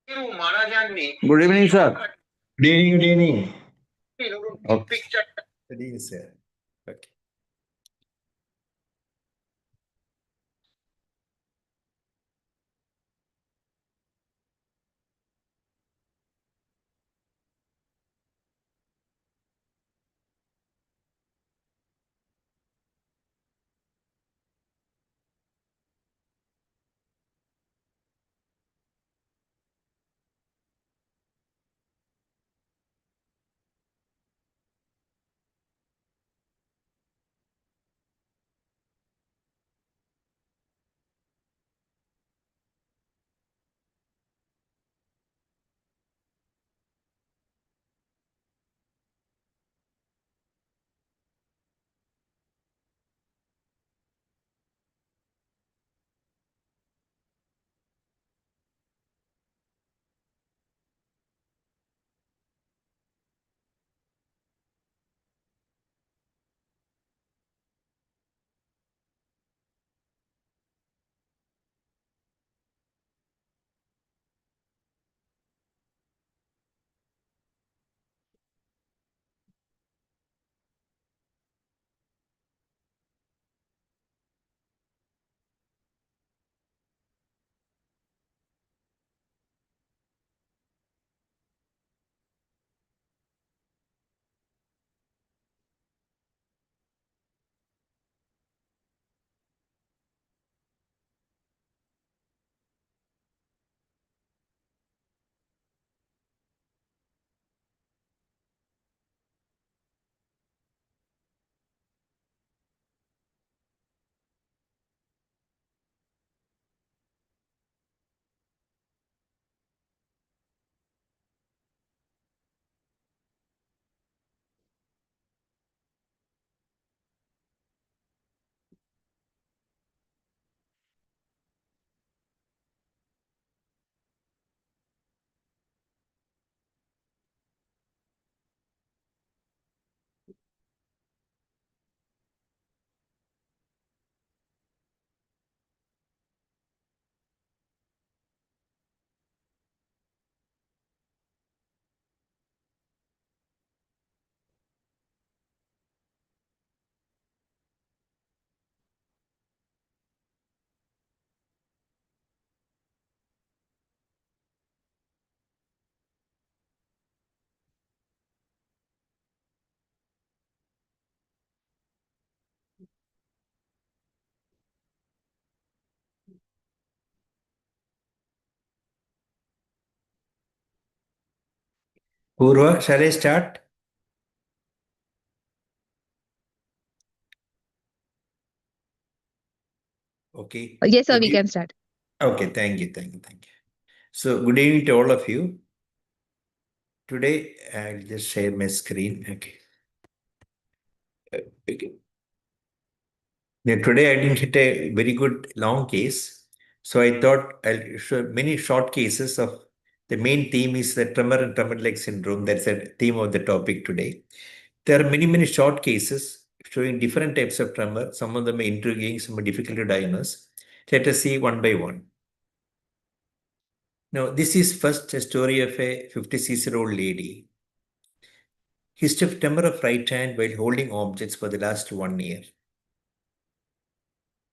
Good evening, sir. Good evening, good evening. Okay. Good evening, sir. Okay. Purva, shall I start? Okay. Yes, sir, we can start. Okay, thank you. So, good evening to all of you. Today, I'll just share my screen. Okay. Now, today, I didn't hit a very good long case. So, I thought I'll show many short cases of the main theme is the tremor and tremor-like syndrome. That's the theme of the topic today. There are many short cases showing different types of tremor. Some of them are intriguing, some are difficult to diagnose. Let us see one by one. Now, this is first a story of a 56-year-old lady. History of tremor of right hand while holding objects for the last 1 year.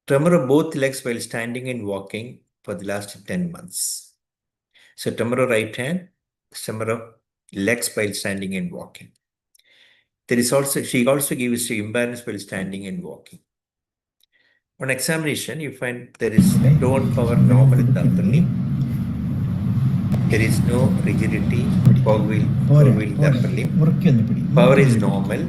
Tremor of both legs while standing and walking for the last 10 months. So tremor of right hand, tremor of legs while standing and walking. She also gives imbalance while standing and walking. On examination, you find there is tone power normal in the upper limb. There is no rigidity, forewill in the upper limb. Power is normal.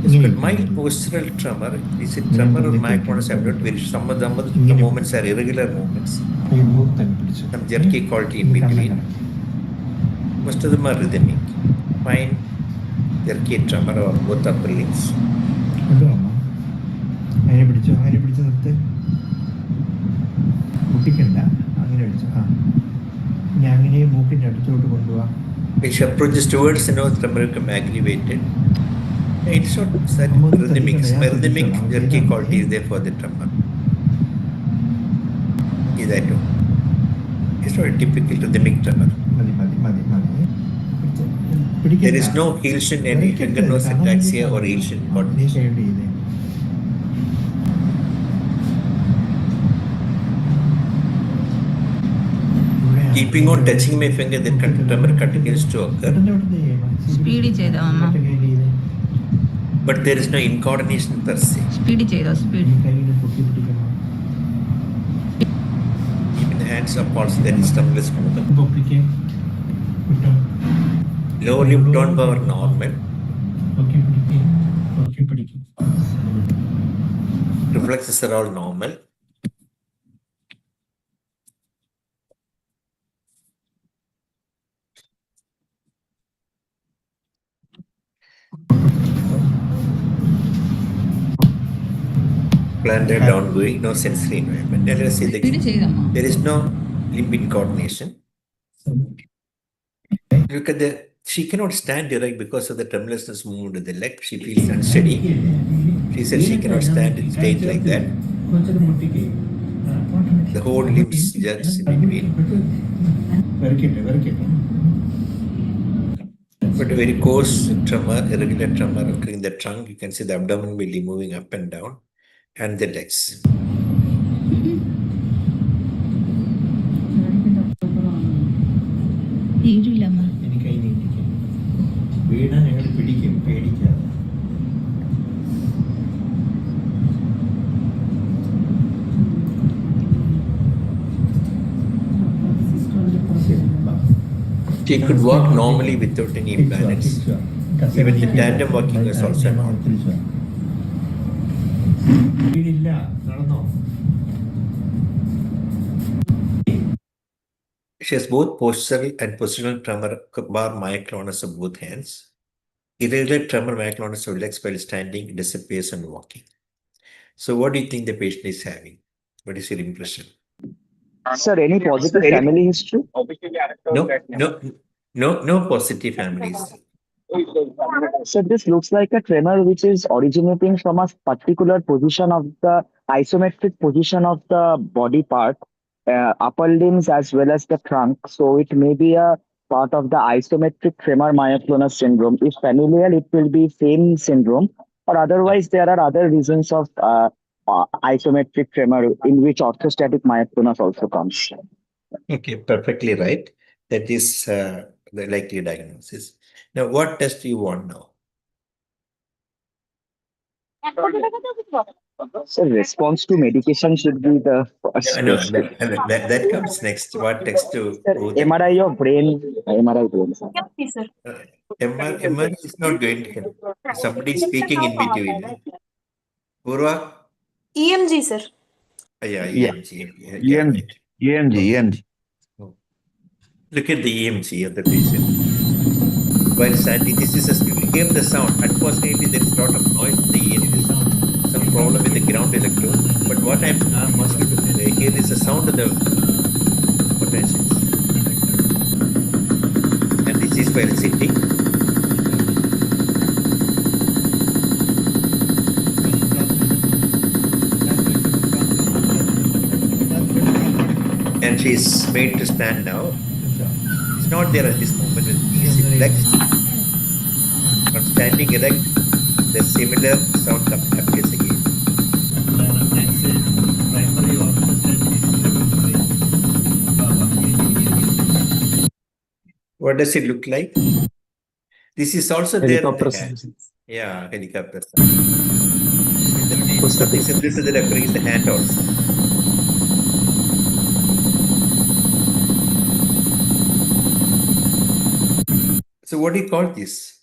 But mild postural tremor is a tremor of myoclonus abdomen. Some of the movements are irregular movements. Some jerky quality in between. Most of them are rhythmic. Fine jerky tremor or both upper limbs. Which approaches towards the north tremor become aggravated. It's not rhythmic. Rhythmic jerky quality is there for the tremor. See that too. It's not a typical rhythmic tremor. There is no Hilshin and Hangernose ataxia or Hilshin coordination. Keeping on touching my finger, the tremor continues to occur. Speedy chedamma. But there is no incoordination per se. Speedy cheda, speed. Keeping the hands up also, there is tremulous movement. Lower lip tone power normal. Reflexes are all normal. Plantar downgoing, no sensory environment. Let us see Speedy chedamma. there is no limb incoordination. Look at she cannot stand erect because of the tremulousness movement of the leg. She feels unsteady. She said she cannot stand straight like that. The whole limbs jerks in between. But a very coarse tremor, irregular tremor occurring in the trunk. You can see the abdomen will be moving up and down, and the legs. She could walk normally without any imbalance. Even the tandem walking was also normal. She has both postural and positional tremor bar myoclonus of both hands. Irregular tremor myoclonus of legs while standing disappears on walking. So what do you think the patient is having? What is your impression? Sir, any positive family history? No positive family history. So this looks like a tremor which is originating from a particular position of the isometric position of the body part, upper limbs as well as the trunk. So it may be a part of the isometric tremor myoclonus syndrome. If familial, it will be same syndrome, or otherwise there are other reasons of isometric tremor in which orthostatic myoclonus also comes. Okay, perfectly right. That is the likely diagnosis. Now, what test do you want now? So response to medication should be the first No, test. that comes next. What text to Sir, prove the MRI of brain, MRI brain. Sir. MR is not going to help. Somebody is speaking in between. Purva? EMG, sir. Yeah, Yeah. EMG. EMG. EMG. Oh. Look at the EMG of the patient. While standing, this is a, you hear the sound. Unfortunately, there is a lot of noise in the EMG sound. Some problem with the ground electrode. But what I want you to hear is the sound of the potentials. And this is while sitting. And she is made to stand now. It's not there at this moment with easy flexed. On standing erect, the similar sound appears again. What does it look like? This is also there in the hand. Yeah, helicopter. Something similar to that occurring in the hand also. So what do you call this?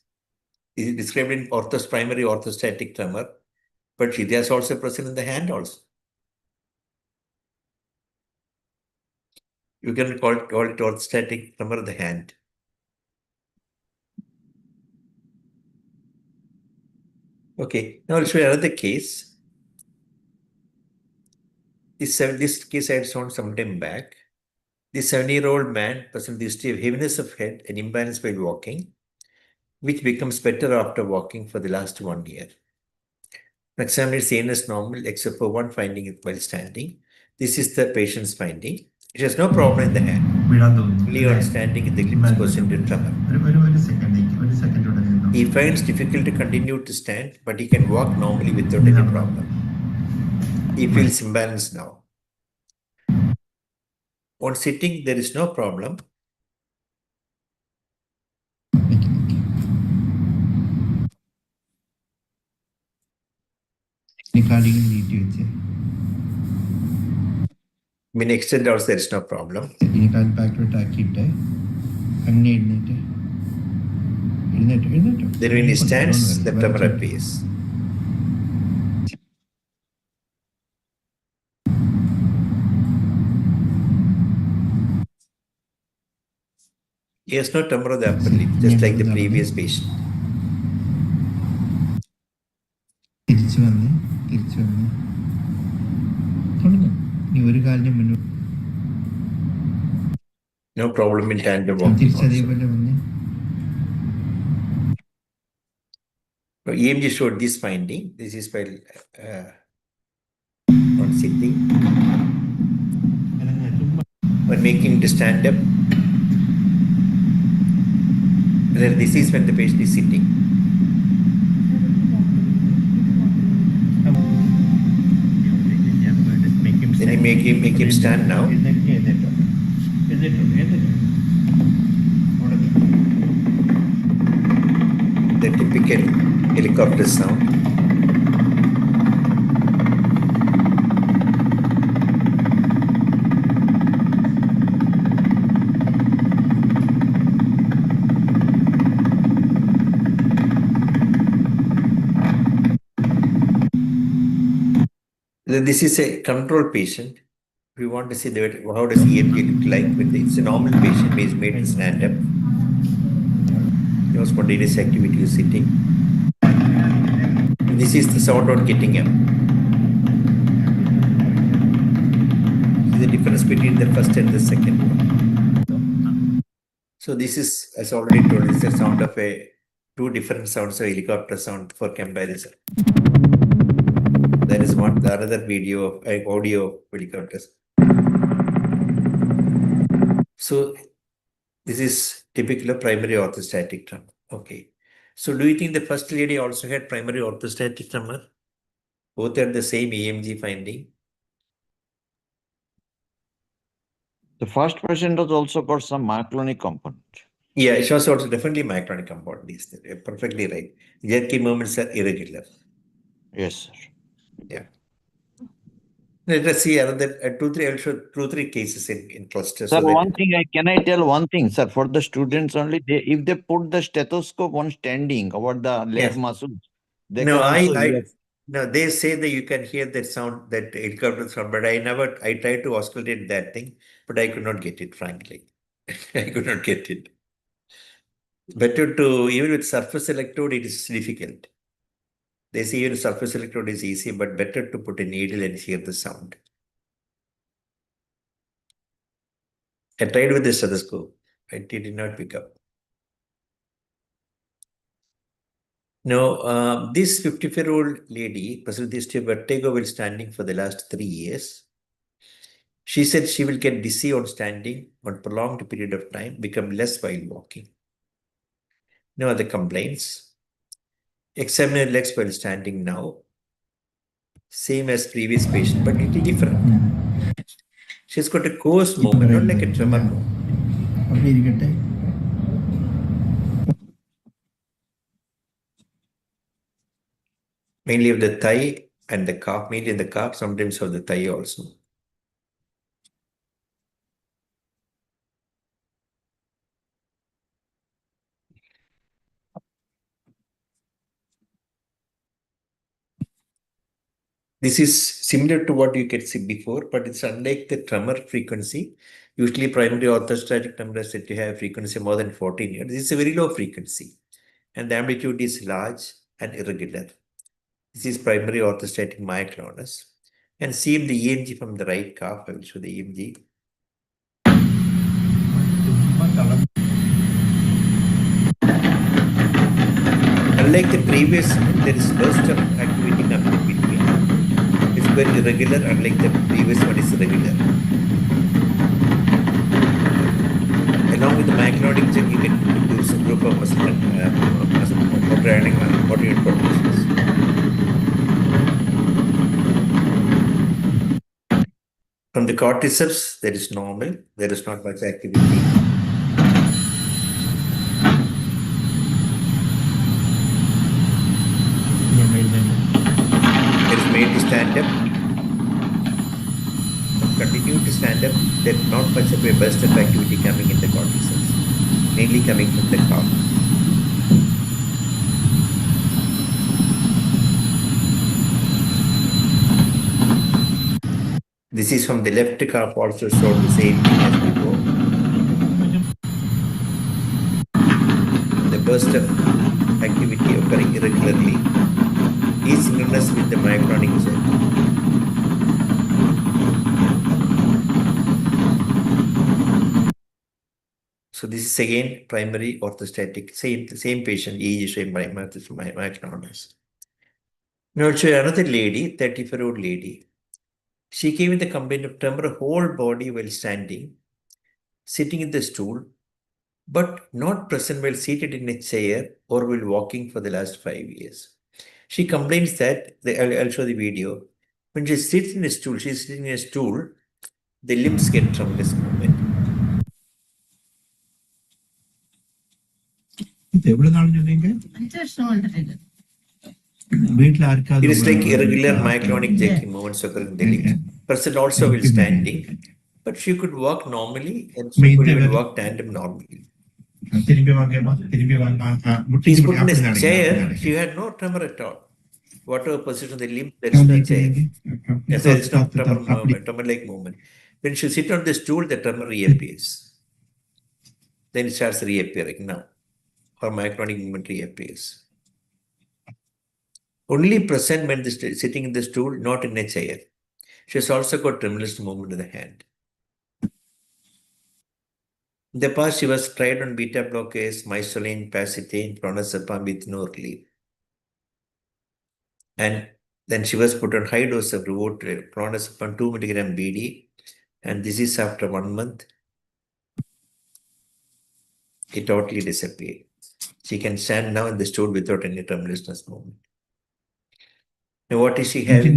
Is it described in primary orthostatic tremor? But it is also present in the hand also. You can call it orthostatic tremor of the hand. Okay, now I'll show you another case. This case I had shown some time back. This 70-year-old man presents the history of heaviness of head and imbalance while walking, which becomes better after walking for the last 1 year. Examined CNS normal except for one finding while standing. This is the patient's finding. It has no problem in the hand. Only on standing in the glimpse goes into tremor. He finds difficult to continue to stand, but he can walk normally without any problem. He feels imbalanced now. On sitting, there is no problem. In extent also there is no problem. Then when he stands, the tremor appears. He has no tremor of the upper lip, just like the previous patient. No problem in tandem walking also. Now, EMG showed this finding. This is while on sitting. When making the stand up, then this is when the patient is sitting. Then you make him stand now. The typical helicopter sound. This is a control patient. We want to see how does EMG look like when it's a normal patient is made to stand up. No spontaneous activity is sitting. This is the sound on getting up. This is the difference between the first and the second one. So this is, as already told, this is the sound of two different sounds of helicopter sound for comparison. That is one, the other video of audio of helicopters. So this is typical of primary orthostatic tremor. Okay. So do you think the first lady also had primary orthostatic tremor? Both had the same EMG finding. The first patient has also got some myoclonic component. Yeah, it was also definitely myoclonic component. You're perfectly right. Jerky movements are irregular. Yes, sir. Yeah. Let us see another I'll show 2-3 cases in clusters. Sir, so that, one thing can I tell one thing, sir, for the students only, if they put the stethoscope on standing over the leg Yes. muscles, they no, can also hear. no, they say that you can hear that sound, that helicopter sound, but I tried to oscillate that thing, but I could not get it, frankly. I could not get it. Better to, even with surface electrode, it is difficult. They say even surface electrode is easy, but better to put a needle and hear the sound. I tried with the stethoscope, but it did not pick up. Now, this 54-year-old lady presented this to vertigo while standing for the last 3 years. She said she will get dizzy on standing on prolonged period of time, become less while walking. No other complaints. Examine her legs while standing now. Same as previous patient, but little different. She's got a coarse movement, not like a tremor movement. Mainly of the thigh and the calf, mainly in the calf, sometimes of the thigh also. This is similar to what you could see before, but it's unlike the tremor frequency. Usually primary orthostatic tremor is said to have frequency more than 14 Hz. This is a very low frequency and the amplitude is large and irregular. This is primary orthostatic myoclonus. And see the EMG from the right calf. I will show the EMG. Unlike the previous one, there is burst of activity coming between. It's were irregular, unlike the previous one is regular. Along with the myoclonic check, you can do some group of motor unit proportions. From the corticeps, there is normal. There is not much activity. There is made to stand up. Continue to stand up. There's not much of a burst of activity coming in the corticeps, mainly coming from the calf. This is from the left calf, also showed the same thing as before. The burst of activity occurring irregularly is synchronous with the myoclonic zone. So this is again primary orthostatic, same patient, EEG showing myoclonus. Now I'll show you another lady, 34-year-old lady. She came with a complaint of tremor whole body while standing, sitting in the stool, but not present while seated in a chair or while walking for the last 5 years. She complains that, I'll show the video, when she sits in a stool, she's sitting in a stool, the limbs get tremulous movement. അഞ്ച് വർഷം കൊണ്ടിട്ടുണ്ട് It is like irregular myoclonic jerking movements occur in the limbs. Person also while standing, but she could walk normally and she could even walk tandem normally. She's put in a chair, she had no tremor at all. Whatever position of the limb, there is no chair. Yes, there is no tremor movement, tremor-like movement. When she sits on the stool, the tremor reappears. Then it starts reappearing now. Her myoclonic movement reappears. Only present when sitting in the stool, not in a chair. She has also got tremulous movement of the hand. In the past, she was tried on beta blockers, mysoline, pacitane, clonazepam with no relief. And then she was put on high dose of Rivotril, clonazepam 2 mg BD, and this is after 1 month. It totally disappeared. She can stand now in the stool without any tremulousness movement. Now, what is she having?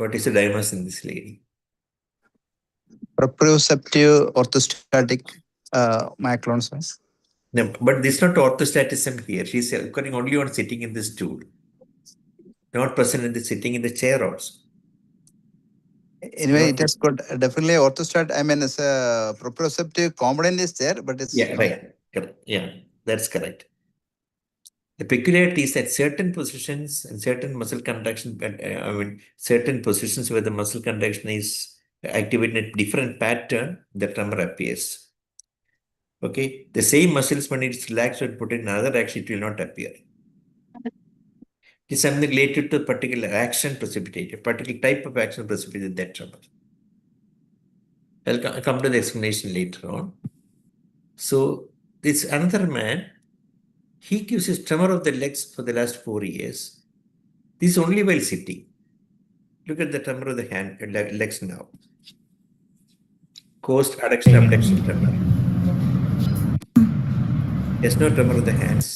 What is the diagnosis in this lady? Proprioceptive orthostatic myoclonus. No, but this is not orthostatism here. She's occurring only on sitting in the stool, not present in the sitting in the chair also. Anyway, Not it has got definitely orthostat. I mean, it's a proprioceptive component is there, but it's Yeah, right. Correct. Yeah, that's correct. The peculiarity is that certain positions and certain muscle contraction, certain positions where the muscle contraction is activated in a different pattern, the tremor appears. Okay, the same muscles when it's relaxed and put in another action, it will not appear. It is something related to a particular action precipitated, a particular type of action precipitated that tremor. I'll come to the explanation later on. So this another man, he gives his tremor of the legs for the last 4 years. This is only while sitting. Look at the tremor of the hand, legs now. Coast, adduction, abduction tremor. There's no tremor of the hands.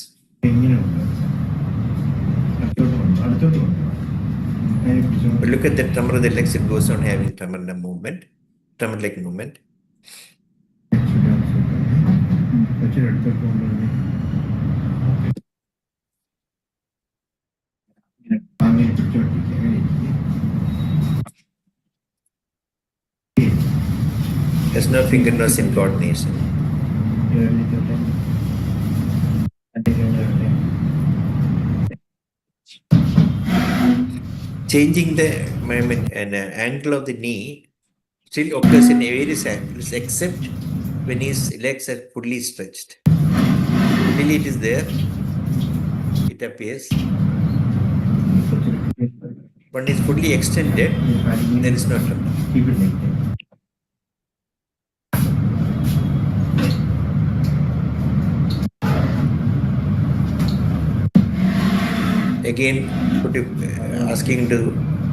But look at the tremor of the legs, it goes on having tremor in a movement, tremor-like movement. There's no finger nose in coordination. Changing the angle of the knee still occurs in various angles except when his legs are fully stretched. Till it is there, it appears. When it's fully extended, there is no tremor. Again, asking to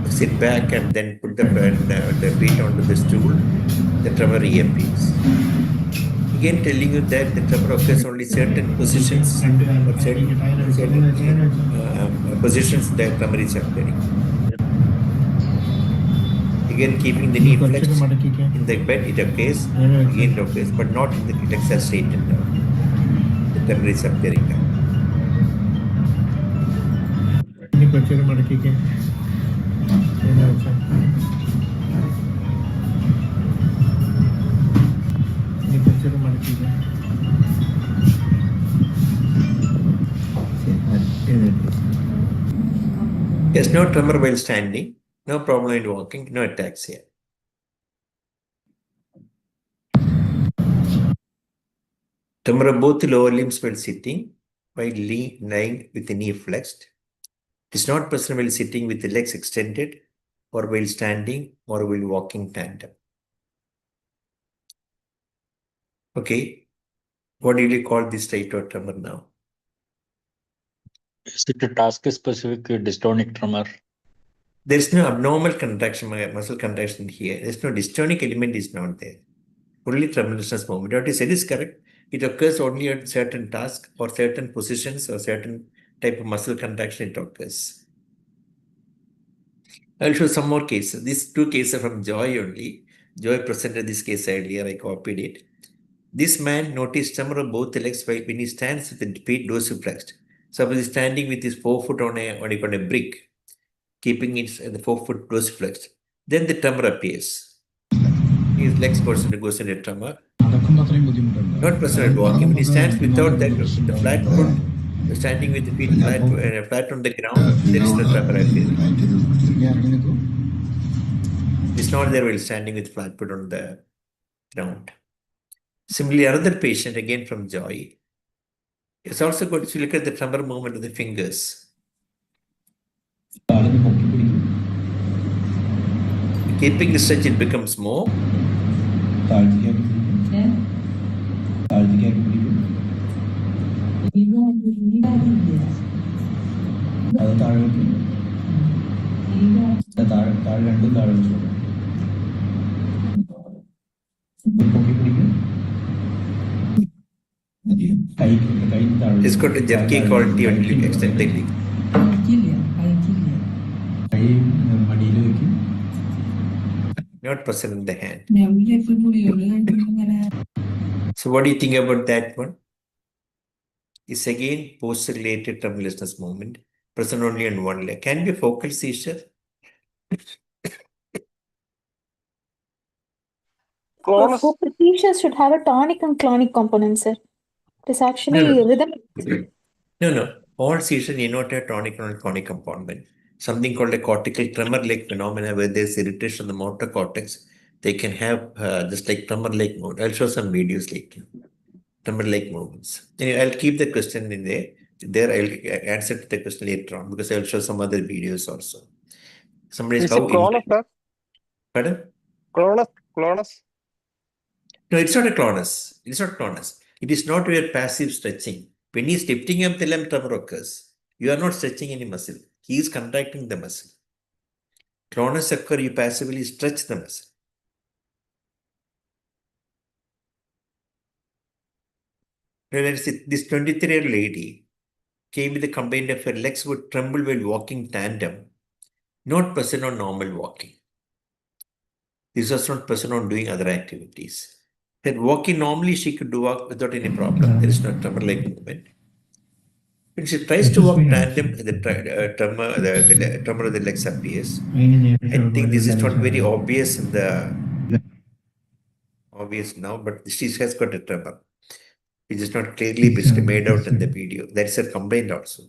sit back and then put the feet onto the stool, the tremor reappears. Again, telling you that the tremor occurs only certain positions or certain positions that tremor is occurring. Again, keeping the knee flexed in the bed, it occurs. Again, it occurs, but not in the legs are straightened out. The tremor is appearing now. Yes, no tremor while standing, no problem in walking, no ataxia. Tremor of both lower limbs while sitting, while lying with the knee flexed. It is not present while sitting with the legs extended, or while standing, or while walking tandem. Okay, what do you call this type of tremor now? Is it a task-specific dystonic tremor? There is no abnormal contraction, muscle contraction here. There is no dystonic element is not there. Only tremulous movement. What you said is correct. It occurs only at certain tasks or certain positions or certain type of muscle contraction it occurs. I'll show some more cases. These two cases from Joy only. Joy presented this case earlier. I copied it. This man noticed tremor of both legs when he stands with the feet dorsiflexed. Suppose he's standing with his forefoot on a brick, keeping the forefoot dorsiflexed. Then the tremor appears. His legs goes into tremor. Not present at walking. When he stands without that, the flat foot, standing with the feet flat on the ground, there is no tremor appearing. It's not there while standing with flat foot on the ground. Similarly, another patient, again from Joy, is also good to look at the tremor movement of the fingers. Keeping the stretch, it becomes more. It's got a jerky quality when you extend the leg. Not present in the hand. So what do you think about that one? It's again post-related tremulousness movement, present only on one leg. Can be a focal seizure. Focal seizures should have a tonic and clonic component, sir. It is actually rhythmic. No. All seizures denote a tonic and clonic component. Something called a cortical tremor-like phenomena where there's irritation of the motor cortex. They can have just like tremor-like mode. I'll show some videos later. Tremor-like movements. Anyway, I'll keep the question in there. There I'll answer the question later on because I'll show some other videos also. Somebody's how clonus, sir? Pardon? Clonus? No, it's not a clonus. It's not clonus. It is not your passive stretching. When he is lifting up the limb, tremor occurs. You are not stretching any muscle. He is contracting the muscle. Clonus occur, you passively stretch the muscle. This 23-year-old lady came with a complaint of her legs would tremble while walking tandem, not present on normal walking. This was not present on doing other activities. That walking normally she could do walk without any problem. There is no tremor-like movement. When she tries to walk tandem, the tremor of the legs appears. I think this is not very obvious in the obvious now, but she has got a tremor. It is not clearly made out in the video. That's a complaint also.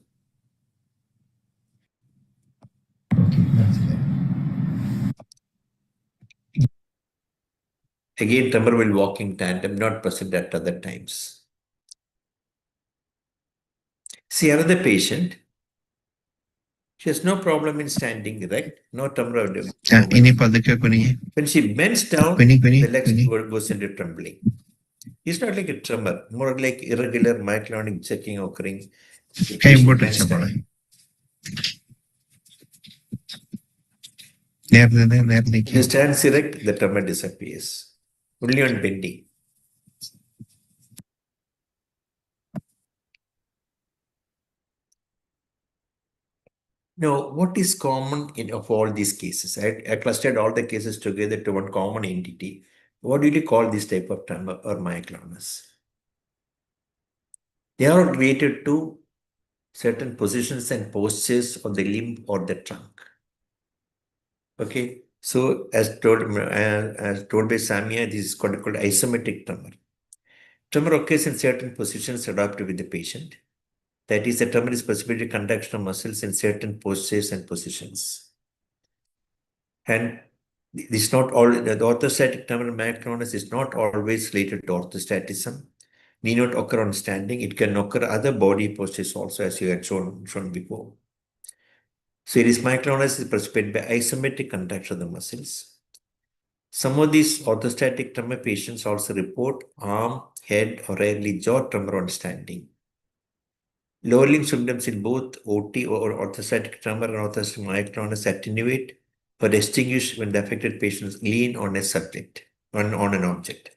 Again, tremor while walking tandem, not present at other times. See another patient. She has no problem in standing erect, no tremor. When she bends down, the legs goes into trembling. It's not like a tremor, more like irregular myoclonic checking occurring. If he stands erect, the tremor disappears. Only on bending. Now, what is common in of all these cases? I clustered all the cases together to one common entity. What do you call this type of tremor or myoclonus? They are related to certain positions and postures of the limb or the trunk. Okay, so as told by Samia, this is called isometric tremor. Tremor occurs in certain positions adapted with the patient. That is, the tremor is specifically contraction of muscles in certain postures and positions. And this is not all, the orthostatic tremor myoclonus is not always related to orthostatism. Need not occur on standing. It can occur other body postures also, as you had shown before. So it is myoclonus is precipitated by isometric contraction of the muscles. Some of these orthostatic tremor patients also report arm, head, or rarely jaw tremor on standing. Lowering symptoms in both OT or orthostatic tremor and orthostatic myoclonus attenuate or extinguish when the affected patients lean on a subject, on an object.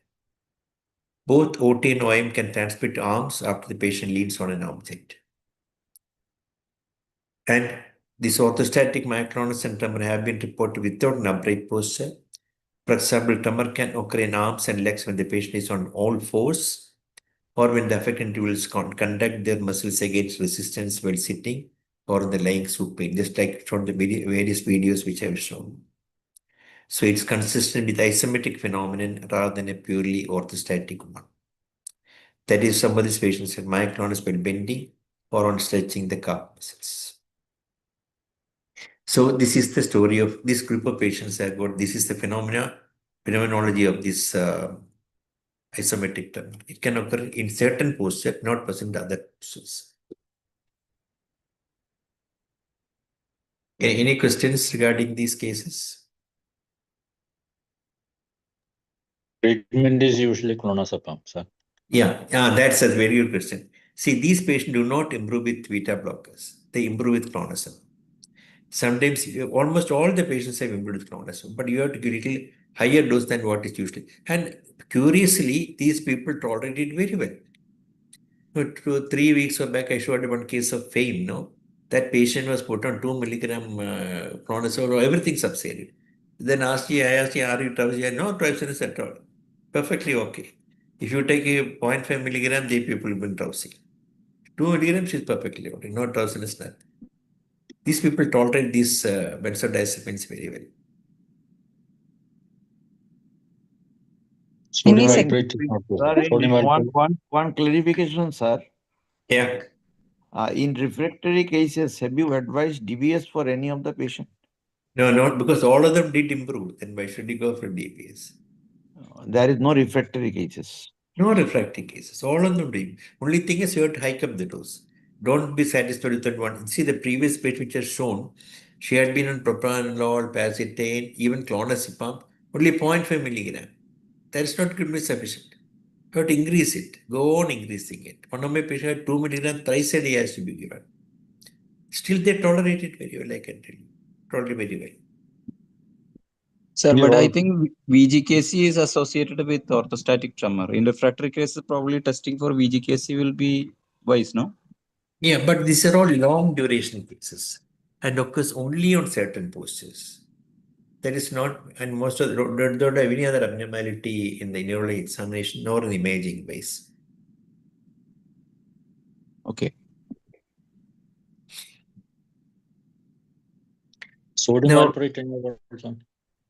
Both OT and OM can transmit arms after the patient leans on an object. And this orthostatic myoclonus and tremor have been reported without an upright posture. For example, tremor can occur in arms and legs when the patient is on all fours, or when the affected individuals conduct their muscles against resistance while sitting or in the lying supine, just like from the various videos which I have shown. So it's consistent with isometric phenomenon rather than a purely orthostatic one. That is, some of these patients have myoclonus while bending or on stretching the calf muscles. So this is the story of this group of patients. This is the phenomenology of this isometric tremor. It can occur in certain postures, not present in other postures. Any questions regarding these cases? Treatment is usually clonazepam, sir. Yeah, that's a very good question. See, these patients do not improve with beta blockers. They improve with clonazepam. Sometimes almost all the patients have improved with clonazepam, but you have to give a little higher dose than what is usually. And curiously, these people tolerate it very well. 3 weeks back, I showed one case of fame. No, that patient was put on 2 milligram clonazepam, everything subsided. Then I asked, are you drowsy? No drowsiness at all. Perfectly okay. If you take a 0.5 milligram, the people will be drowsy. 2 milligrams is perfectly okay. No drowsiness, nothing. These people tolerate these benzodiazepines very well. Sodium Any valproate is not Sir, good. Sodium valproate. one clarification, sir. Yeah. In refractory cases, have you advised DBS for any of the patient? No, not because all of them did improve. Then why should you go for DPS? There is no refractory cases. No refractory cases. All of them do. Only thing is you have to hike up the dose. Don't be satisfied with that one. See the previous page which has shown, she had been on propranolol, pacitane, even clonazepam, only 0.5 milligram. That is not going to be sufficient. You have to increase it. Go on increasing it. One of my patients had 2 milligram thrice a day has to be given. Still they tolerate it very well, I can tell you. Tolerate very well. Sir, We but I all- think VGKC is associated with orthostatic tremor. In refractory cases, probably testing for VGKC will be wise, no? Yeah, but these are all long duration cases and occurs only on certain postures. That is not, and most of don't have any other abnormality in the neurology examination nor in imaging base. Okay. Sodium Now, valproate in your words.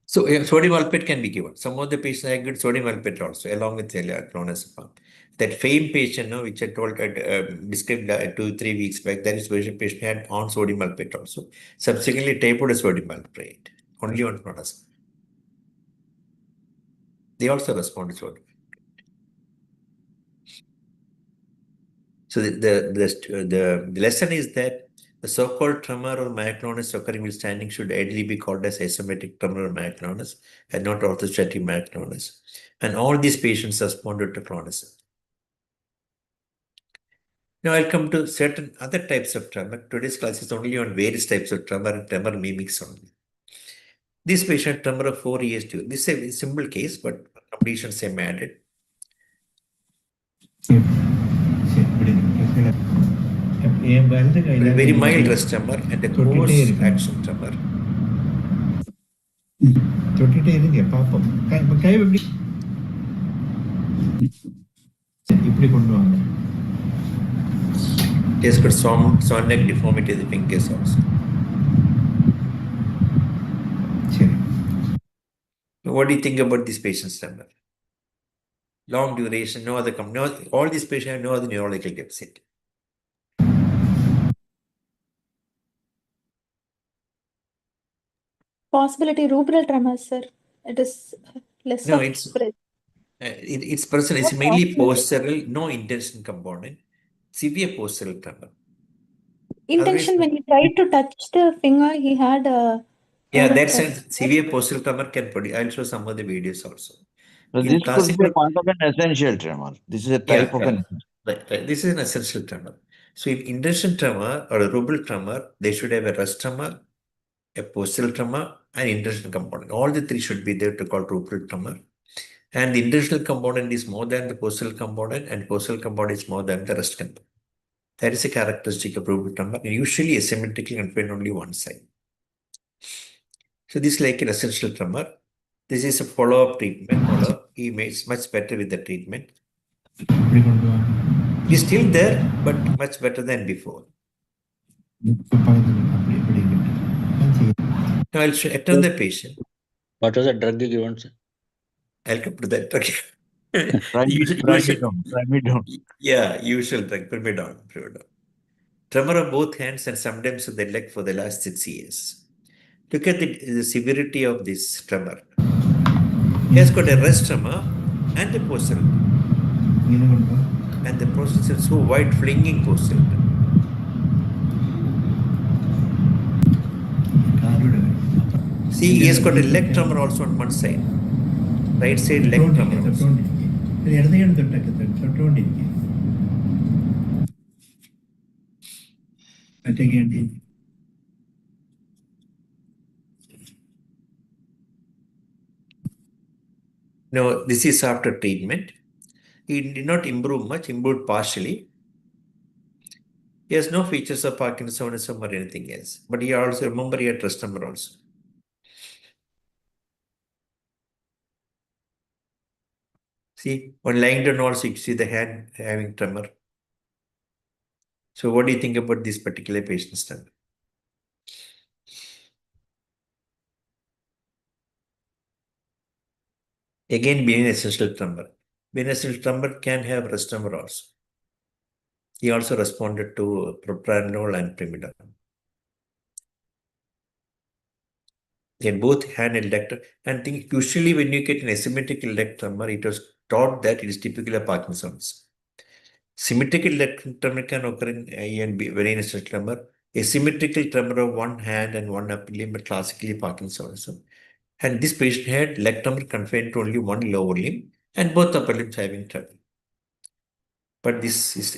so sodium valproate can be given. Some of the patients have good sodium valproate also, along with clonazepam. That fame patient, no, which I told, described 2-3 weeks back, that is patient had on sodium valproate also. Subsequently, tapered sodium valproate, only on clonazepam. They also respond to sodium. So the lesson is that the so-called tremor or myoclonus occurring while standing should ideally be called as isometric tremor or myoclonus and not orthostatic myoclonus. And all these patients responded to clonazepam. Now I'll come to certain other types of tremor. Today's class is only on various types of tremor and tremor mimics only. This patient tremor of 4 years too. This is a simple case, but completions are added. Very mild rest tremor and a coarse action tremor. தொட்டுட்டே இருங்க பாப்போம். கை எப்படி இப்படி கொண்டு வாங்க. Just got some neck deformity of the fingers also. சரி. What do you think about this patient's tremor? Long duration, no other all these patients have no other neurological deficit. Possibility rubral tremors, sir. It is less No, of it's spread. it's personal. It's What mainly possibility? postural, no intention component, severe postural tremor. Intention Otherwise, when he tried to touch the finger, he had a yeah, lot of that's a severe postural tremor can produce. I'll show some of the videos also. So In this could be classical, a part of an essential tremor. This is a type of an. right. This is an essential tremor. So in intention tremor or a rubral tremor, they should have a rest tremor, a postural tremor, and intentional component. All the three should be there to call rubral tremor. And the intentional component is more than the postural component, and postural component is more than the rest component. That is a characteristic of rubral tremor, and usually asymmetrically confined only one side. So this is like an essential tremor. This is a follow-up treatment. Follow-up. He makes much better with the treatment. இப்படி கொண்டு வாங்க. It is still there, but much better than before. பக்கத்துல அப்படி இப்படி இருக்கு. Now I'll attend the patient. What was the drug given, sir? I'll come to that drug. Try me down. Yeah, usual drug, primidone. Tremor of both hands and sometimes of the leg for the last 6 years. Look at the severity of this tremor. He has got a rest tremor and a postural tremor. இங்க கொண்டு வா. And the process is so wide, flinging postural tremor. காலோட வேணும். See, he has got a leg tremor also on one side. Right side leg tremor also. ഇത് ഇടതുകൈ തൊട്ടുകൊണ്ടിരിക്കുക. മറ്റേ കേട്ടി. No, this is after treatment. He did not improve much, improved partially. He has no features of Parkinsonism or anything else. But he also, remember, he had rest tremor also. See, when lying down also, you see the hand having tremor. So what do you think about this particular patient's tremor? Again, being essential tremor. Being essential tremor can have rest tremor also. He also responded to propranolol and primidone. In both hand and leg tremor. And think usually when you get an asymmetrical leg tremor, it was taught that it is typically a Parkinson's. Symmetrical leg tremor can occur in A and B, very essential tremor. Asymmetrical tremor of one hand and one upper limb, but classically Parkinsonism. And this patient had leg tremor confined to only one lower limb and both upper limbs having tremor. But this is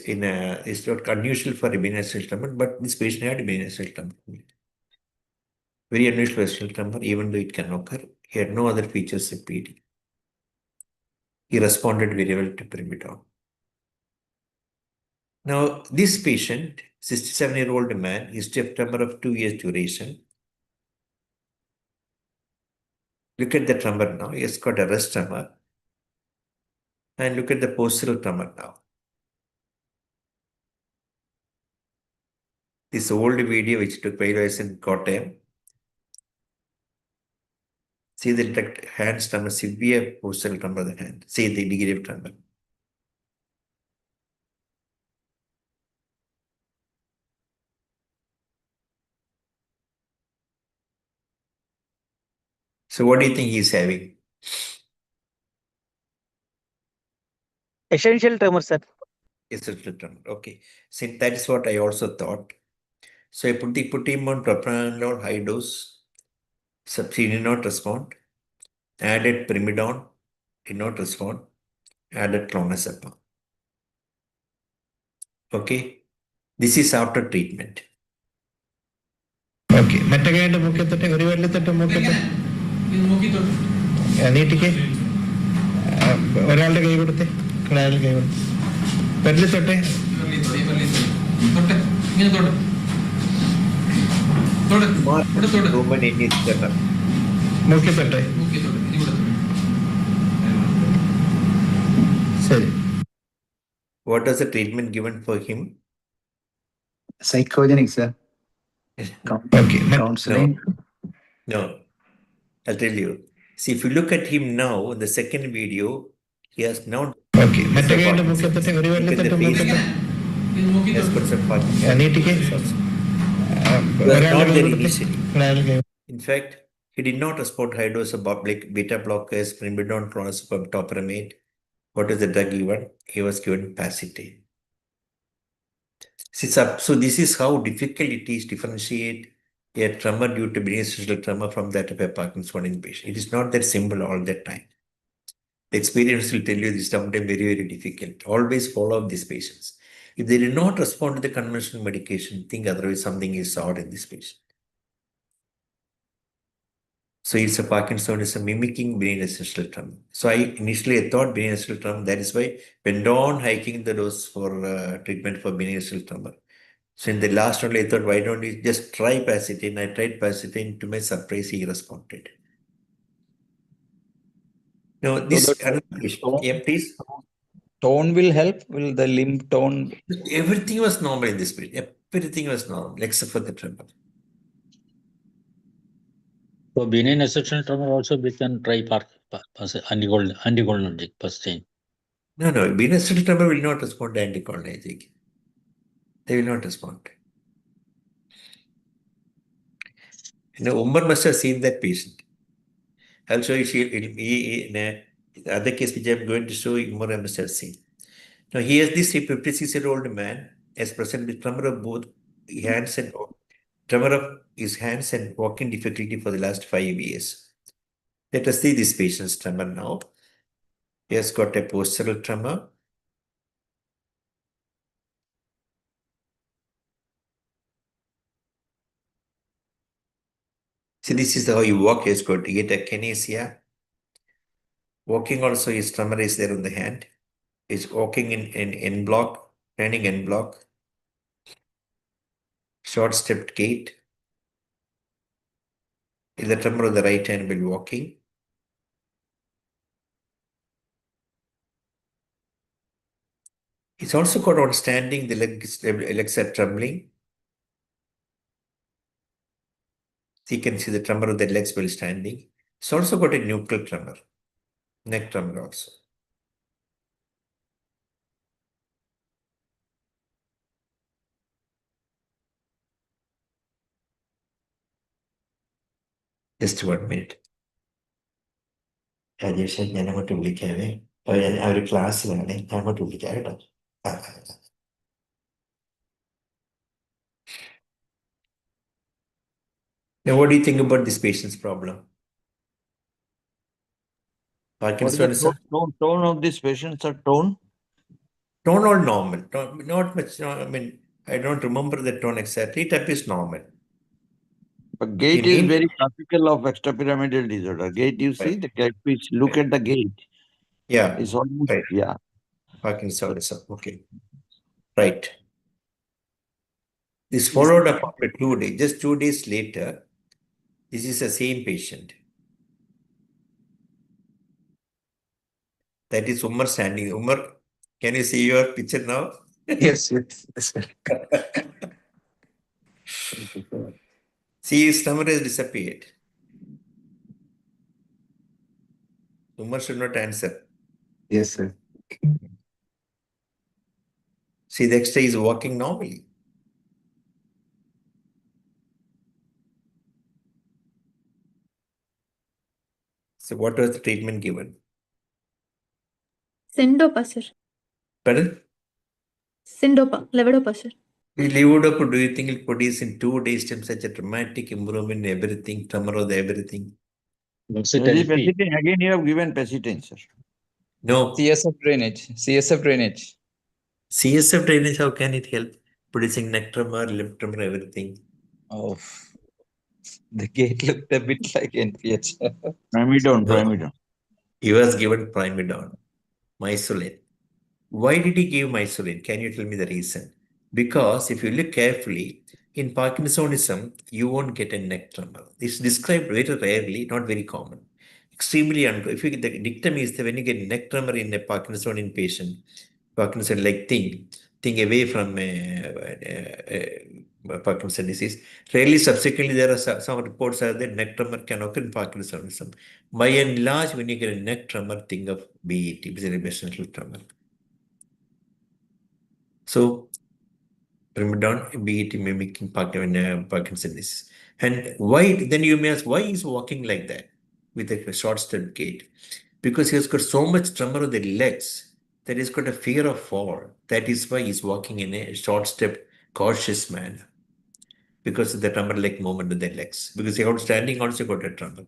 it's not unusual for a venous tremor, but this patient had venous tremor. Very unusual venous tremor, even though it can occur. He had no other features of PD. He responded very well to primidone. Now, this patient, 67-year-old man, history of tremor of 2 years duration. Look at the tremor now. He has got a rest tremor. And look at the postural tremor now. This old video which took place was in Kottayam. See the hand tremor, severe postural tremor of the hand. See the degree of tremor. So what do you think he's having? Essential tremor, sir. Essential tremor. Okay. See, that is what I also thought. So I put him on propranolol high dose. He did not respond. Added primidone, did not respond. Added clonazepam. Okay. This is after treatment. Okay മറ്റേ കൈയുടെ മൂക്കത്തൊട്ടെ ഒരു വല്ലത്തൊട്ട് മൂക്കത്തെ നീട്ടിക്ക് ഒരാളുടെ കൈ കൊടുത്തേ ഒരാളുടെ കൈ കൊടുത്ത് പെരലിത്തൊട്ടെ Roman in his sternum. മൂക്കത്തൊട്ടെ ശരി. What was the treatment given for him? Psychogenic, sir. Okay Counseling. No, I'll tell you. See, if you look at him now in the second video, he has now okay മറ്റേ കൈയുടെ മൂക്കത്തൊട്ടെ ഒരു വല്ലത്തൊട്ട് മൂക്കത്തെ has got some Parkinson's നീട്ടിക്ക് also. ഒരാളുടെ Not കൈ there കൊടുത്തേ initially. ഒരാളുടെ കൈ. In fact, he did not respond to high dose of beta blockers, primidone, clonazepam, topiramate. What is the drug given? He was given Pacitane. So this is how difficult it is to differentiate a tremor due to benign tremor from that of a Parkinsonian patient. It is not that simple all the time. The experience will tell you this is sometimes very, very difficult. Always follow up these patients. If they did not respond to the conventional medication, think otherwise something is odd in this patient. So it's a Parkinsonism mimicking benign essential tremor. So I initially thought benign essential tremor. That is why went on hiking the dose for treatment for benign essential tremor. So in the last only I thought, why don't we just try Pacitane? I tried Pacitane. To my surprise, he responded. No, this the another issue. tone- Yeah, please. Tone will help. Will the limb tone? Everything was normal in this patient. Everything was normal except for the tremor. So benign essential tremor also we can try anticholinergic Pacitane. No, benign essential tremor will not respond to anticholinergic. They will not respond. Umar must have seen that patient. I'll show you. In the other case which I'm going to show you, Umar must have seen. Now he has this 56-year-old man has present with tremor of both hands and tremor of his hands and walking difficulty for the last 5 years. Let us see this patient's tremor now. He has got a postural tremor. See, this is how you walk. He has got to get akinesia. Walking also, his tremor is there on the hand. He's walking in N block, turning N block. Short stepped gait. In the tremor of the right hand while walking. He's also got on standing, the legs are trembling. So you can see the tremor of the legs while standing. It's also got a nuchal tremor, neck tremor also. Just 1 minute. Rajesh ഞാൻ അങ്ങോട്ട് വിളിക്കാവേ ആ ഒരു ക്ലാസ്സിലാണ് ഞാൻ അങ്ങോട്ട് വിളിക്കാം കേട്ടോ. Now, what do you think about this patient's problem? What is the Parkinsonism? tone of these patients are tone? Tone all normal. Not much. I mean, I don't remember the tone exactly. It appears normal. But gait You is mean- very typical of extrapyramidal disorder. Gait, you see, Right. the gait, which look at the gait. Yeah. It's almost, Right. yeah. Parkinsonism. Okay. Right. This followed up after 2 days. Just 2 days later, this is the same patient. That is Umar standing. Umar, can you see your picture now? Yes, yes. See, his tremor has disappeared. Umar should not answer. Yes, sir. See, the X-ray is walking normally. So what was the treatment given? Syndopa, sir. Pardon? Syndopa, levodopa, sir. Levodopa, do you think it produce in 2 days time such a dramatic improvement in everything, tremor of everything? What's it Very LP? Pacitane, again you have given Pacitane, sir. No. CSF drainage. CSF drainage. CSF drainage, how can it help? producing neck tremor, lip tremor, everything. Oh, the gate looked a bit like NPH. Primidone, No. primidone. He was given primidone, mysolin. Why did he give mysolin? Can you tell me the reason? Because if you look carefully, in Parkinsonism, you won't get a neck tremor. It's described very rarely, not very common. Extremely uncommon. If you get the dictum is that when you get neck tremor in a Parkinsonian patient, Parkinson-like thing away from Parkinson disease. Rarely, subsequently, there are some reports are that neck tremor can occur in Parkinsonism. By and large, when you get a neck tremor, think of BET, Basal tremor. So, primidone, BET mimicking Parkinson disease. And why, then you may ask, why is walking like that with a short step gait? Because he has got so much tremor of the legs that he's got a fear of fall. That is why he's walking in a short step, cautious manner. Because of the tremor like movement of the legs. Because he was standing also got a tremor.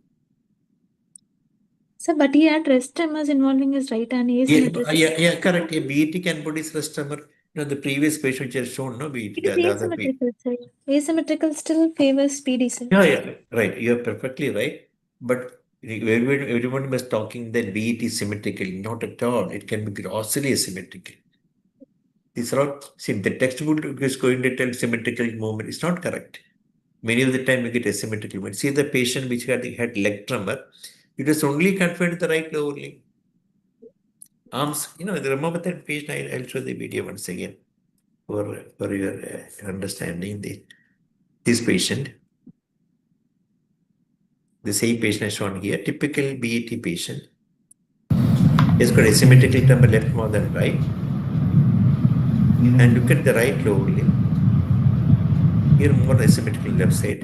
Sir, but he had rest tremors involving his right hand asymmetric. Yeah, correct. A BET can produce rest tremor. The previous patient which has shown, no, BET, It is the other BET. asymmetrical, sir. Asymmetrical still favors PD, sir. Yeah, right. You're perfectly right. But everyone was talking that BET is symmetrical. Not at all. It can be grossly asymmetrical. These are all, see, the textbook is going to tell symmetrical movement. It's not correct. Many of the time we get asymmetrical movement. See the patient which had leg tremor, it was only confined to the right lower limb. Arms, remember that patient, I'll show the video once again for your understanding. This patient, the same patient is shown here, typical BET patient. He's got asymmetrical tremor left more than right. And look at the right lower limb. Here more asymmetrical left side.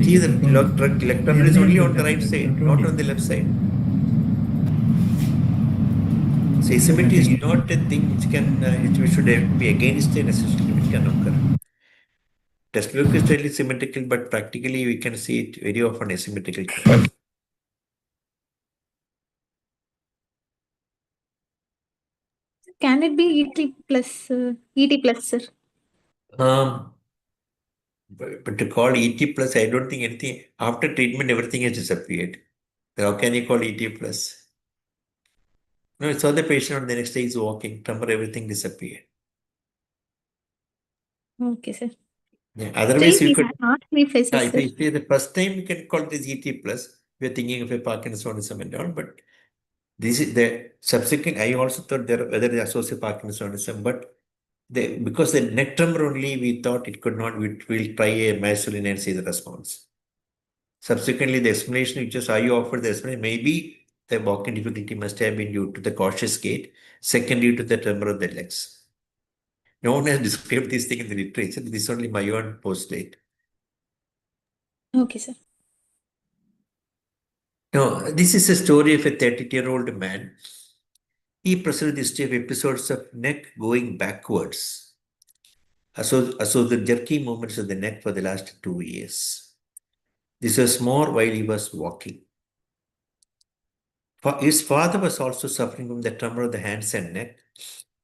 See the leg tremor is only on the right side, not on the left side. So asymmetry is not a thing which can, which should be against an essential limit can occur. Textbook is totally symmetrical, but practically we can see it very often asymmetrical. Can it be ET plus, sir? But to call ET plus, I don't think anything, after treatment, everything has disappeared. How can you call ET plus? No, I saw the patient on the next day is walking, tremor, everything disappeared. Okay, sir. Yeah. Otherwise, you could. Not reflexes, If sir. you say the first time, you can call this ET plus. We're thinking of a Parkinsonism and all, but this is the subsequent. I also thought whether they associate Parkinsonism, but because the neck tremor only, we thought it could not. We'll try a Masolin and see the response. Subsequently, the explanation which is you offered the explanation, maybe the walking difficulty must have been due to the cautious gait, second due to the tremor of the legs. No one has described this thing in the literature. This is only my own postulate. Okay, sir. Now, this is a story of a 32-year-old man. He presented this of episodes of neck going backwards. So the jerky movements of the neck for the last 2 years. This was more while he was walking. His father was also suffering from the tremor of the hands and neck,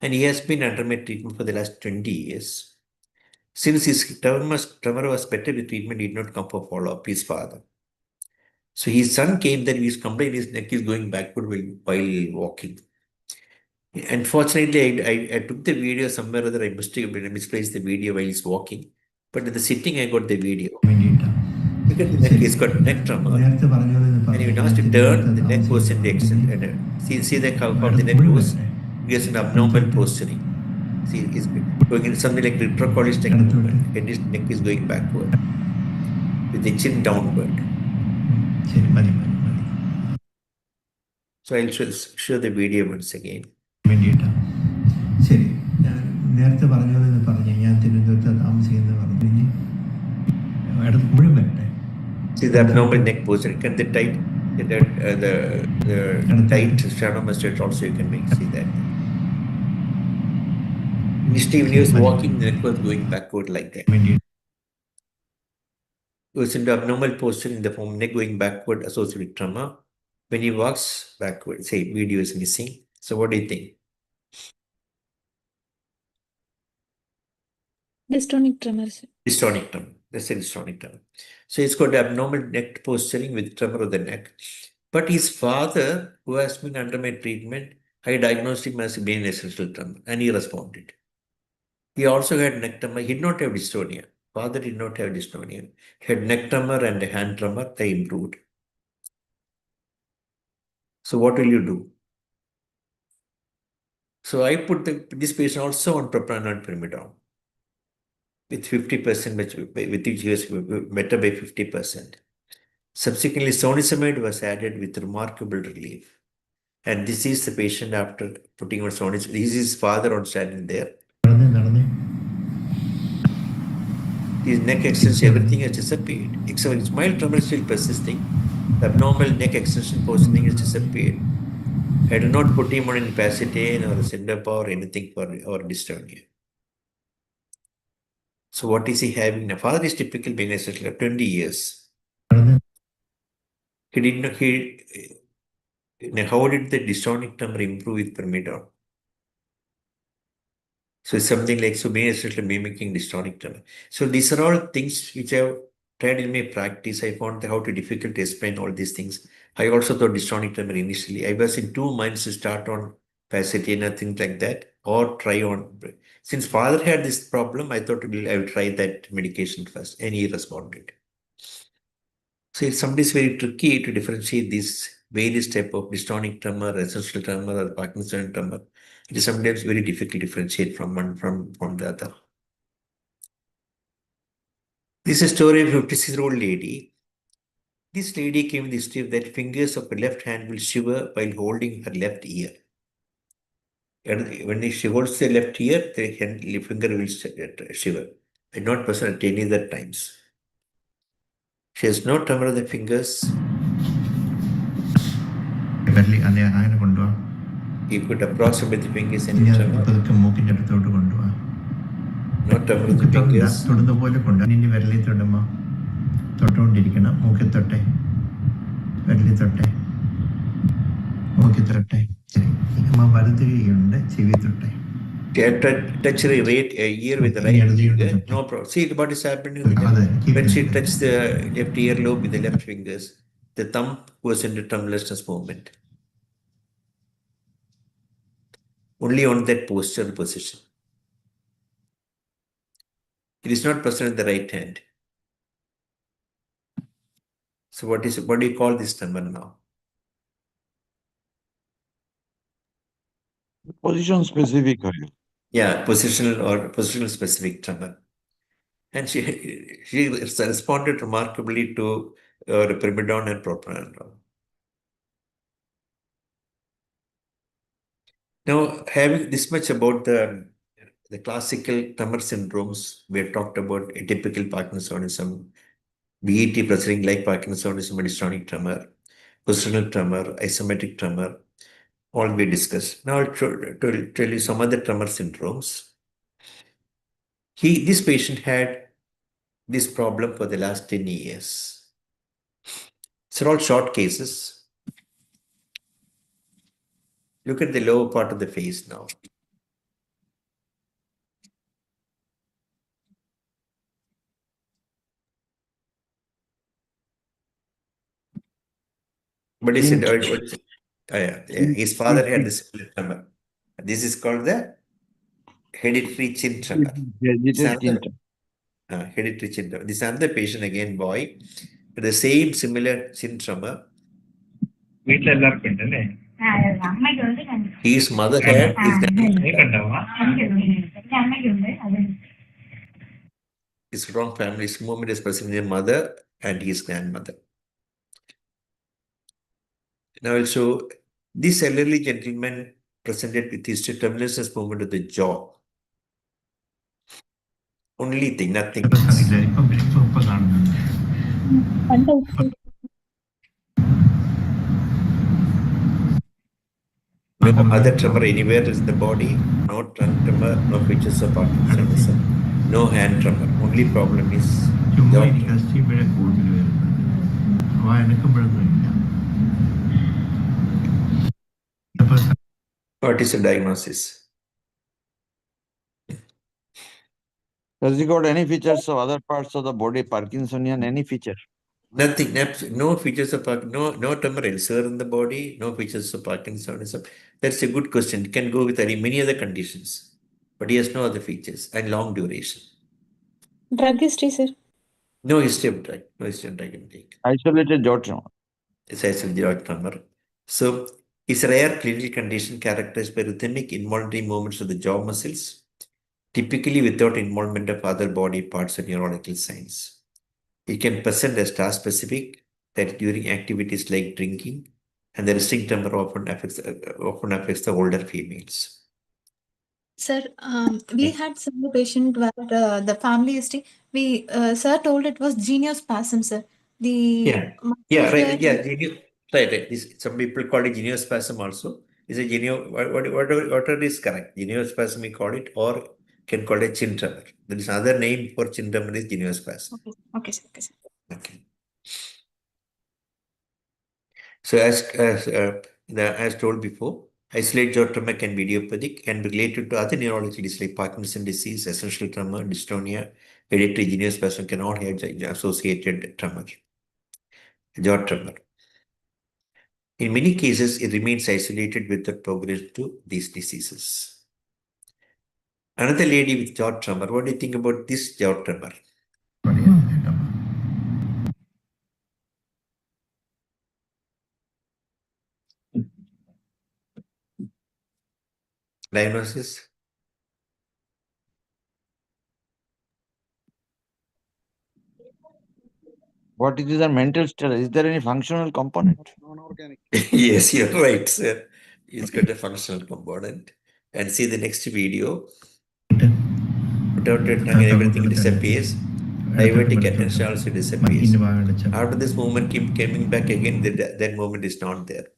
and he has been under my treatment for the last 20 years. Since his tremor was better with treatment, he did not come for follow-up, his father. So his son came that his complaint his neck is going backward while walking. Unfortunately, I took the video somewhere or other. I misplaced the video while he's walking. But in the sitting, I got the video. Look at the neck, he's got neck tremor. And when he has to turn, the neck goes in the extent. And see how the neck goes? He has an abnormal posturing. See, he's going in something like retrocollistic movement. And his neck is going backward with the chin downward. So I'll show the video once again. ശരി ഞാൻ നേരത്തെ പറഞ്ഞതെന്ന് പറഞ്ഞു ഞാൻ തിരുവനന്തപുരത്ത് താമസിക്കുന്നത് പറഞ്ഞു മുഴുവൻ വരട്ടെ. See the abnormal neck position. Can the tight sternum muscle also you can see that. Initially, when he was walking, the neck was going backward like that. It was in the abnormal posture in the form neck going backward associated with tremor. When he walks backward, say video is missing. So what do you think? Dystonic tremor, sir. Dystonic tremor. That's a dystonic tremor. So it's got abnormal neck posturing with tremor of the neck. But his father, who has been under my treatment, I diagnosed him as benign essential tremor, and he responded. He also had neck tremor. He did not have dystonia. Father did not have dystonia. He had neck tremor and a hand tremor. They improved. So what will you do? So I put this patient also on propranolol pyrimidone with 50%, with which he was better by 50%. Subsequently, sonizumab was added with remarkable relief. And this is the patient after putting on sonizumab. This is his father on standing there. നടന്നേ His neck extension, everything has disappeared. Except his mild tremor is still persisting. The abnormal neck extension positioning has disappeared. I do not put him on incapacitaine or Sindapa or anything for or dystonia. So what is he having now? Father is typical being a 20 years. He did not. How did the dystonic tremor improve with pyrimidone? So it's something like being essentially mimicking dystonic tremor. So these are all things which I have tried in my practice. I found how to difficult to explain all these things. I also thought dystonic tremor initially. I was in 2 months to start on Pasadena, things like that, or try on. Since father had this problem, I thought I will try that medication first, and he responded. So it's sometimes very tricky to differentiate these various type of dystonic tremor, essential tremor, or Parkinson tremor. It is sometimes very difficult to differentiate from one from the other. This is a story of a 56-year-old lady. This lady came with the history of that fingers of her left hand will shiver while holding her left ear. And when she holds the left ear, the finger will shiver. And not present at any other times. She has no tremor of the fingers. വരലി അതെ അങ്ങനെ കൊണ്ടുപോവാ You could approximate the fingers and ഇനി അത് tremor. പതുക്കെ മൂക്കിൻ്റെ അടുത്തോട്ട് കൊണ്ടുപോവാ Not tremor of മൂക്കി the തൊടണ്ട fingers. തൊടുന്ന പോലെ കൊണ്ടുപോവാ ഇനി വിരലി തൊടുമ്പോൾ തൊട്ടുകൊണ്ടിരിക്കണം മൂക്കി തൊട്ടെ വിരലി തൊട്ടെ മൂക്കി തൊട്ടെ ശരി അമ്മ വലത് കൈയുണ്ട് ചെവി തൊട്ടെ Touch her ear with the ഇനി right ഇടത് കൈ കൊണ്ട് finger. തൊട്ടെ No problem. See what is happening with അതെ her. When she touched the left earlobe with the left fingers, the thumb was in the tremorlessness movement. Only on that posture position. It is not present in the right hand. So what do you call this tremor now? Position specific. Yeah, positional specific tremor. And she responded remarkably to pyrimidone and propranolol. Now, having this much about the classical tremor syndromes, we have talked about atypical Parkinsonism, BET presenting like Parkinsonism, dystonic tremor, positional tremor, isometric tremor, all we discussed. Now I'll tell you some other tremor syndromes. This patient had this problem for the last 10 years. These are all short cases. Look at the lower part of the face now. But he said, his father had this tremor. This is called the hereditary chin tremor. Hereditary chin tremor. This another patient again, boy, with the same similar chin tremor. His mother had his strong family movement is present in his mother and his grandmother. Now I'll show this elderly gentleman presented with his tremulous movement of the jaw. Only thing, nothing else. ഇപ്പം കാണുന്നുണ്ട് No other tremor anywhere in the body, no tremor, no features of Parkinsonism, no hand tremor. Only problem is ചുമ്മാ jaw ഈ tremor. Test ചെയ്യുമ്പോഴേ കൂടുതൽ വരുന്നത് അപ്പോൾ എടുക്കുമ്പോഴൊന്നും ഇല്ല അപ്പോൾ What is the diagnosis? Does it got any features of other parts of the body, Parkinsonian, any feature? Nothing, no features of no tremor elsewhere in the body, no features of Parkinsonism. That's a good question. It can go with many other conditions, but he has no other features and long duration. Drug history, sir. No history of drug, no history of drug intake. Isolated jaw tremor. It's isolated jaw tremor. So it's a rare clinical condition characterized by rhythmic involuntary movements of the jaw muscles, typically without involvement of other body parts or neurological signs. It can present as task specific, that during activities like drinking, and the resting tremor often affects the older females. Sir, we had some patient where the family history. We sir told it was geniospasm, sir. The Yeah, muscles right. were Yeah, right. This, some people call it geniospasm also. Is a whatever is correct. Geniospasm we call it, or can call it chin tremor. There is another name for chin tremor is geniospasm. okay. Okay, sir. Okay, sir. Okay. So as told before, isolated jaw tremor can be idiopathic and be related to other neurological diseases like Parkinson's disease, essential tremor, dystonia, hereditary geniospasm can all have associated tremor, jaw tremor. In many cases, it remains isolated with the progress to these diseases. Another lady with jaw tremor, what do you think about this jaw tremor? Diagnosis? What is a mental state? Is there any functional component? Yes, you're right, sir. It's got a functional component. And see the next video. Without the tongue and everything disappears. Divertic attention also disappears. After this movement keep coming back again, that movement is not there.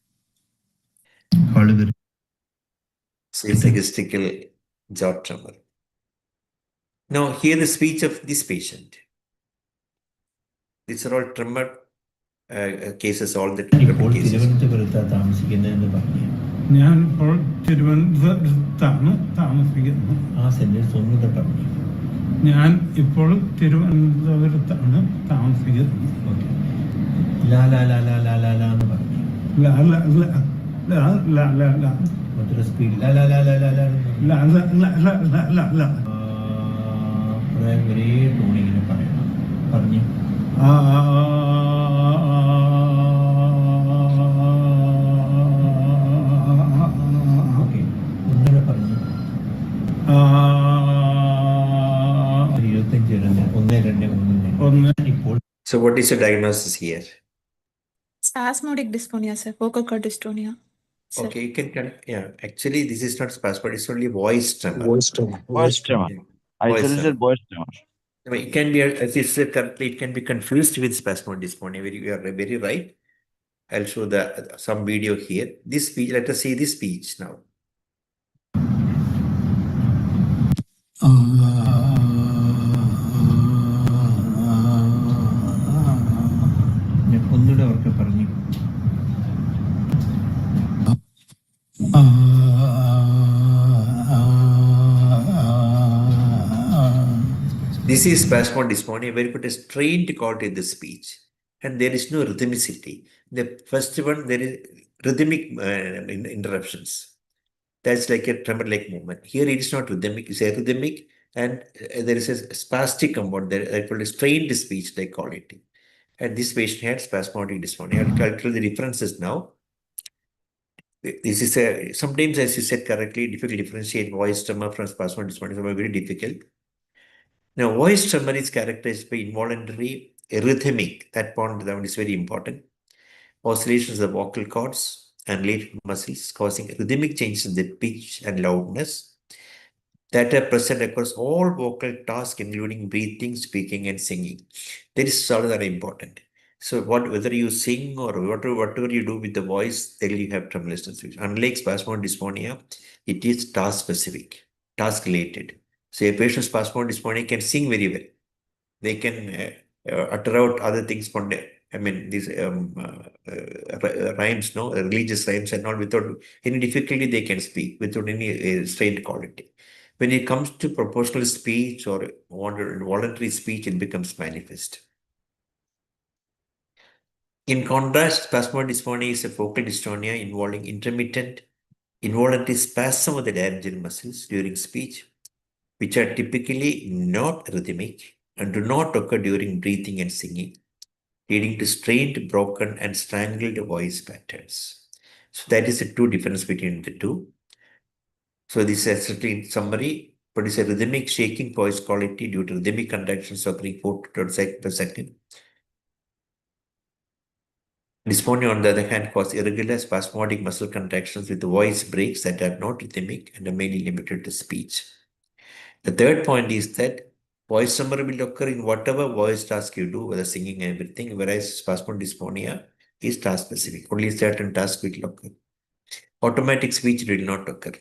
So it's a gestical jaw tremor. Now, hear the speech of this patient. These are all tremor cases, all the tremor cases. ഞാൻ ഇപ്പോൾ തിരുവനന്തപുരത്താണ് താമസിക്കുന്നത്. ആ sentence ഒന്നുകൂടെ പറഞ്ഞു. ഞാൻ ഇപ്പോൾ തിരുവനന്തപുരത്താണ് താമസിക്കുന്നത്. ഓക്കെ. ലാ ലാ ലാ ലാ ലാ ലാ ലാ എന്ന് പറഞ്ഞു. ലാ ലാ ലാ ലാ ലാ ലാ ലാ. മറ്റൊരു സ്പീഡ് ലാ ലാ ലാ ലാ ലാ ലാ ലാ ലാ ലാ ലാ ലാ ലാ ലാ. ഒരേ ടോണിങ്ങനെ പറയണം. പറഞ്ഞു. ഓക്കെ. ഒന്നുകൂടെ പറഞ്ഞു. 25 ഇപ്പോൾ. So what is the diagnosis here? Spasmodic dysphonia, sir. Vocal cord dystonia. Sir. Okay, you can actually this is not spasm, it's only voice tremor. Voice tremor. Isolated voice tremor. It can be, as you said correctly, it can be confused with spasmodic dysphonia. You are very right. I'll show some video here. This speech, let us see this speech now. ഒന്നുകൂടെ അവർക്ക് പറഞ്ഞു. This is spasmodic dysphonia, where you put a strained quality in the speech, and there is no rhythmicity. The first one, there is rhythmic interruptions. That's like a tremor-like movement. Here it is not rhythmic, it's arrhythmic, and there is a spastic component there, I call it strained speech, like quality. And this patient had spasmodic dysphonia. I'll calculate the differences now. This is sometimes, as you said correctly, difficult to differentiate voice tremor from spasmodic dysphonia. It's very difficult. Now, voice tremor is characterized by involuntary arrhythmic. That point down is very important. Oscillations of the vocal cords and related muscles causing rhythmic changes in the pitch and loudness that are present across all vocal tasks, including breathing, speaking, and singing. That is all that are important. So whether you sing or whatever you do with the voice, then you have tremulous sensation. Unlike spasmodic dysphonia, it is task specific, task related. So a patient with spasmodic dysphonia can sing very well. They can utter out other things. I mean, these rhymes, no, religious rhymes and all, without any difficulty they can speak, without any strained quality. When it comes to proportional speech or voluntary speech, it becomes manifest. In contrast, spasmodic dysphonia is a focal dystonia involving intermittent involuntary spasm of the laryngeal muscles during speech, which are typically not rhythmic and do not occur during breathing and singing, leading to strained, broken, and strangled voice patterns. So that is the two difference between the two. So this is actually in summary, produce a rhythmic shaking voice quality due to rhythmic contractions occurring 4 to 12 cycles per second. Dysphonia, on the other hand, causes irregular spasmodic muscle contractions with voice breaks that are not rhythmic and are mainly limited to speech. The third point is that voice tremor will occur in whatever voice task you do, whether singing and everything, whereas spasmodic dysphonia is task specific. Only certain tasks will occur. Automatic speech will not occur.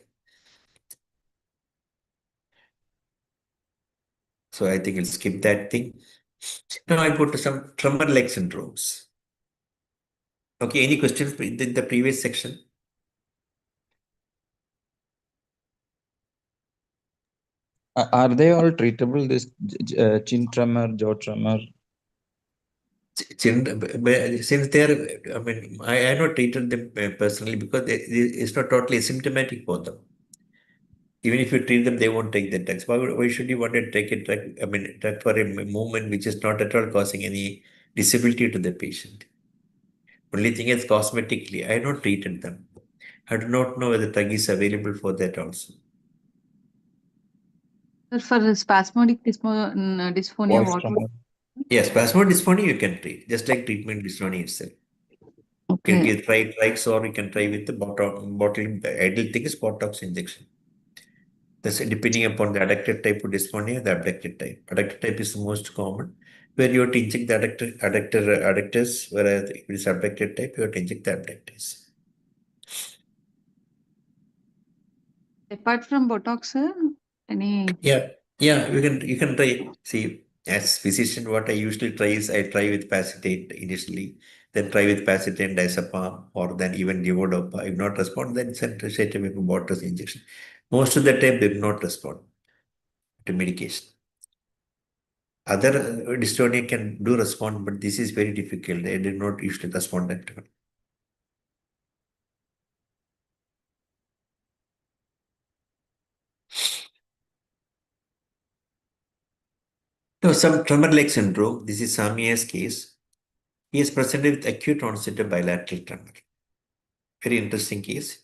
So I think I'll skip that thing. Now I go to some tremor-like syndromes. Okay, any questions in the previous section? Are they all treatable? This chin tremor, jaw tremor. Since they are, I mean, I have not treated them personally because it's not totally asymptomatic for them. Even if you treat them, they won't take the drugs. Why should you want to take a drug? I mean, drug for a movement which is not at all causing any disability to the patient. Only thing is cosmetically, I have not treated them. I do not know whether drug is available for that also. Sir, for spasmodic dysphonia, Voice what tremor. would? Yes, spasmodic dysphonia you can treat, just like treatment dysphonia itself. You can Okay. give drugs or you can try with the bottling. The ideal thing is Botox injection. That's depending upon the adductor type of dysphonia, the abductor type. Adductor type is the most common, where you have to inject the adductors, whereas if it is abductor type, you have to inject the abductors. Apart from Botox, sir, any? Yeah, you can try. See, as physician, what I usually try is I try with Pacitate initially, then try with Pacitate and diazepam, or then even levodopa. If not respond, then send straight away for Botox injection. Most of the time, they will not respond to medication. Other dystonia can do respond, but this is very difficult. They did not usually respond at all. Now, some tremor-like syndrome. This is Samia's case. He is presented with acute onset of bilateral tremor. Very interesting case.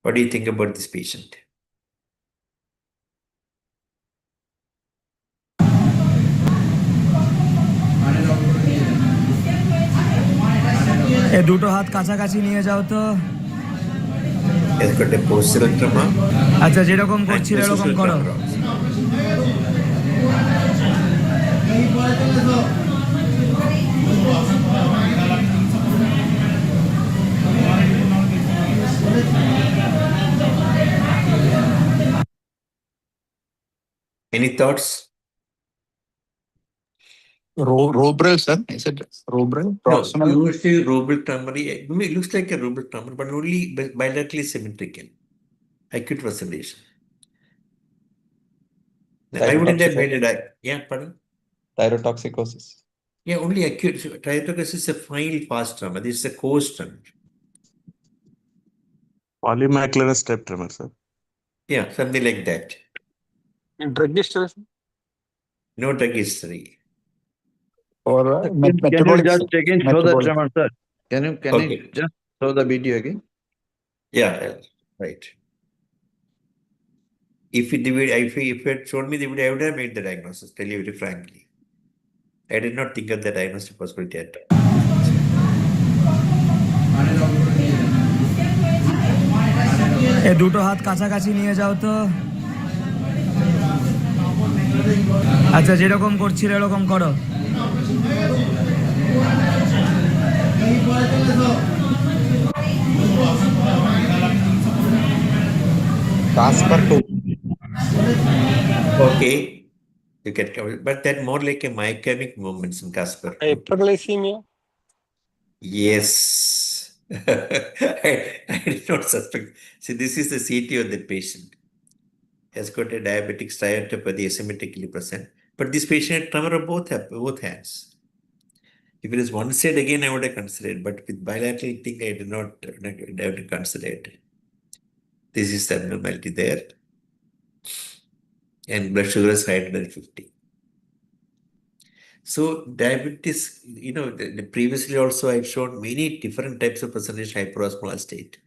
What do you think about this patient? দুটো হাত কাছাকাছি নিয়ে যাও তো। Has got a postural tremor. আচ্ছা যেরকম and করছিল এরকম positional করো। tremor also. Any thoughts? Rubral, sir. Is it rubral? No, Proximal? usually rubral tremor. It looks like a rubral tremor, but only bilaterally symmetrical. Acute presentation. I wouldn't have made it. Yeah, pardon? Thyrotoxicosis. Yeah, only acute. Thyrotoxicosis is a final fast tremor. This is a coarse tremor. Polymacular step tremor, sir. Yeah, something like that. Drug history? No drug history. Or Can you metabolic? just check and show the metabolic. tremor, sir? Can Okay. you just show the video again? Yeah, right. If you had shown me the video, I would have made the diagnosis, tell you very frankly. I did not think of the diagnostic possibility at all. দুটো হাত কাছাকাছি নিয়ে যাও তো। আচ্ছা যেরকম করছিল এরকম করো। Casper 2. Okay, you can cover it, but that more like a myoclonic movements in Casper. Hyperglycemia? Yes. I did not suspect. See, this is the CT of the patient. has got a diabetic stereotypy asymmetrically present. But this patient had tremor of both hands. If it is one side again, I would have considered, but with bilateral thing, I did not have to consider it. This is the abnormality there. And blood sugar is higher than 50. So diabetes, previously also I've shown many different types of presentation hyperosmolar state,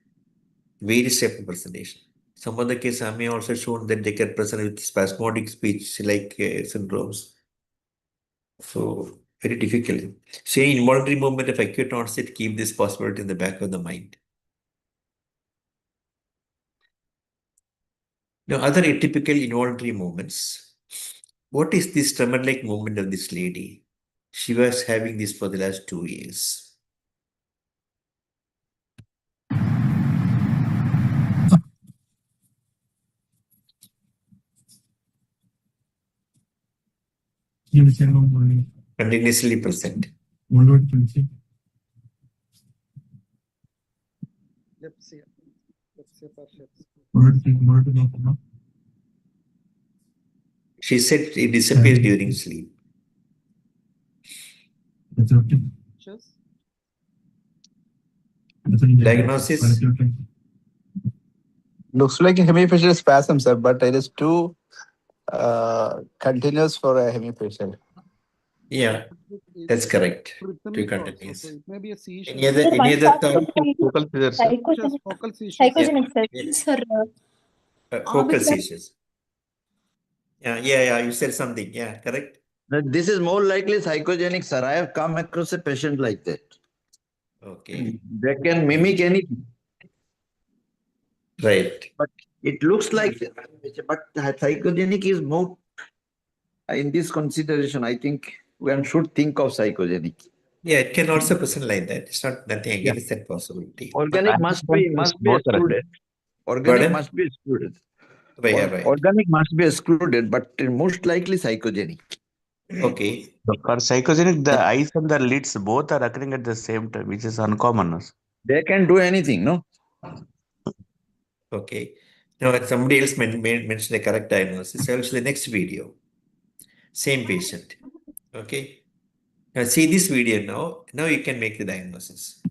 various types of presentation. Some other cases I may also shown that they can present with spasmodic speech like syndromes. So very difficult. Say involuntary movement of acute onset, keep this possibility in the back of the mind. Now, other atypical involuntary movements. What is this tremor-like movement of this lady? She was having this for the last 2 years. Continuously present. She said it disappears during sleep. Diagnosis? Looks like a hemifacial spasm, sir, but it is too continuous for a hemifacial. Yeah, that's correct. Two continuous. It may be a seizure. Any other thought? Focal seizures, sir. Focal seizures. Psychogenic Yeah. sir. Focal seizures. Yeah, you said something. Yeah, correct. This is more likely psychogenic, sir. I have come across a patient like that. Okay. They can mimic anything. Right. But it looks like, but psychogenic is more in this consideration. I think one should think of psychogenic. Yeah, it can also present like that. It's not nothing against that possibility. Organic must be excluded. Organic Pardon? must be excluded. Right. Organic must be excluded, but most likely psychogenic. Okay. For psychogenic, the eyes and the lids both are occurring at the same time, which is uncommon. They can do anything, no? Okay. Now, somebody else mentioned the correct diagnosis. I'll show the next video. Same patient. Okay. Now, see this video now. Now you can make the diagnosis.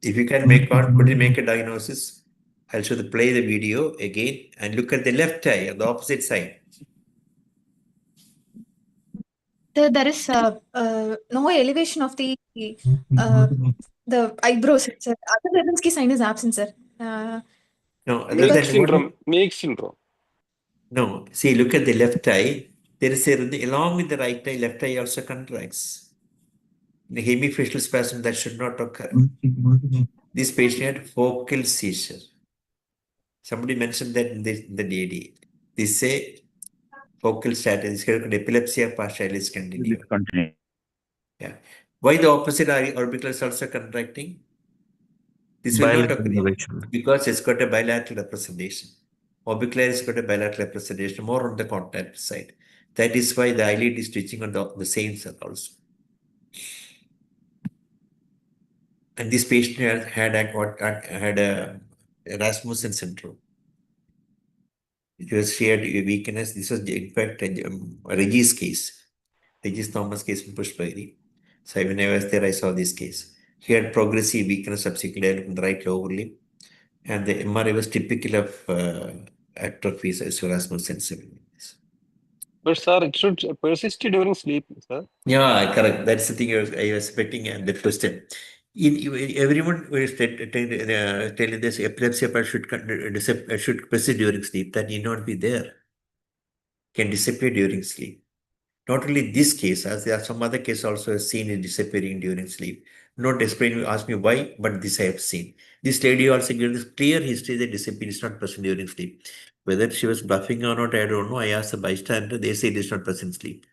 If you can make out, could you make a diagnosis? I'll show play the video again and look at the left eye on the opposite side. There is no elevation of the eyebrows, sir. Other Levensky sign is absent, sir. No, Meigs syndrome. No, see, look at the left eye. There is along with the right eye, left eye also contracts. The hemifacial spasm that should not occur. This patient had focal seizure. Somebody mentioned that in the DD. They say focal status, epilepsy partialis continue. Yeah. Why the opposite orbital is also contracting? This will not occur because it's got a bilateral representation. Orbicular has got a bilateral representation more on the contact side. That is why the eyelid is twitching on the same cell also. And this patient had a Rasmussen syndrome. It was shared weakness. This was, in fact, Reggie's case. Reggie's Thomas case in Pushpagiri. So when I was there, I saw this case. He had progressive weakness subsequently in the right lower limb. And the MRI was typical of atrophy, so Rasmussen syndrome. But sir, it should persist during sleep, sir. Yeah, correct. That's the thing I was expecting and the question. Everyone was telling this epilepsy should persist during sleep. That need not be there. Can disappear during sleep. Not only this case, as there are some other cases also seen in disappearing during sleep. Not explain, ask me why, but this I have seen. This lady also gives clear history that disappear is not present during sleep. Whether she was bluffing or not, I don't know. I asked a bystander, they say it is not present sleep.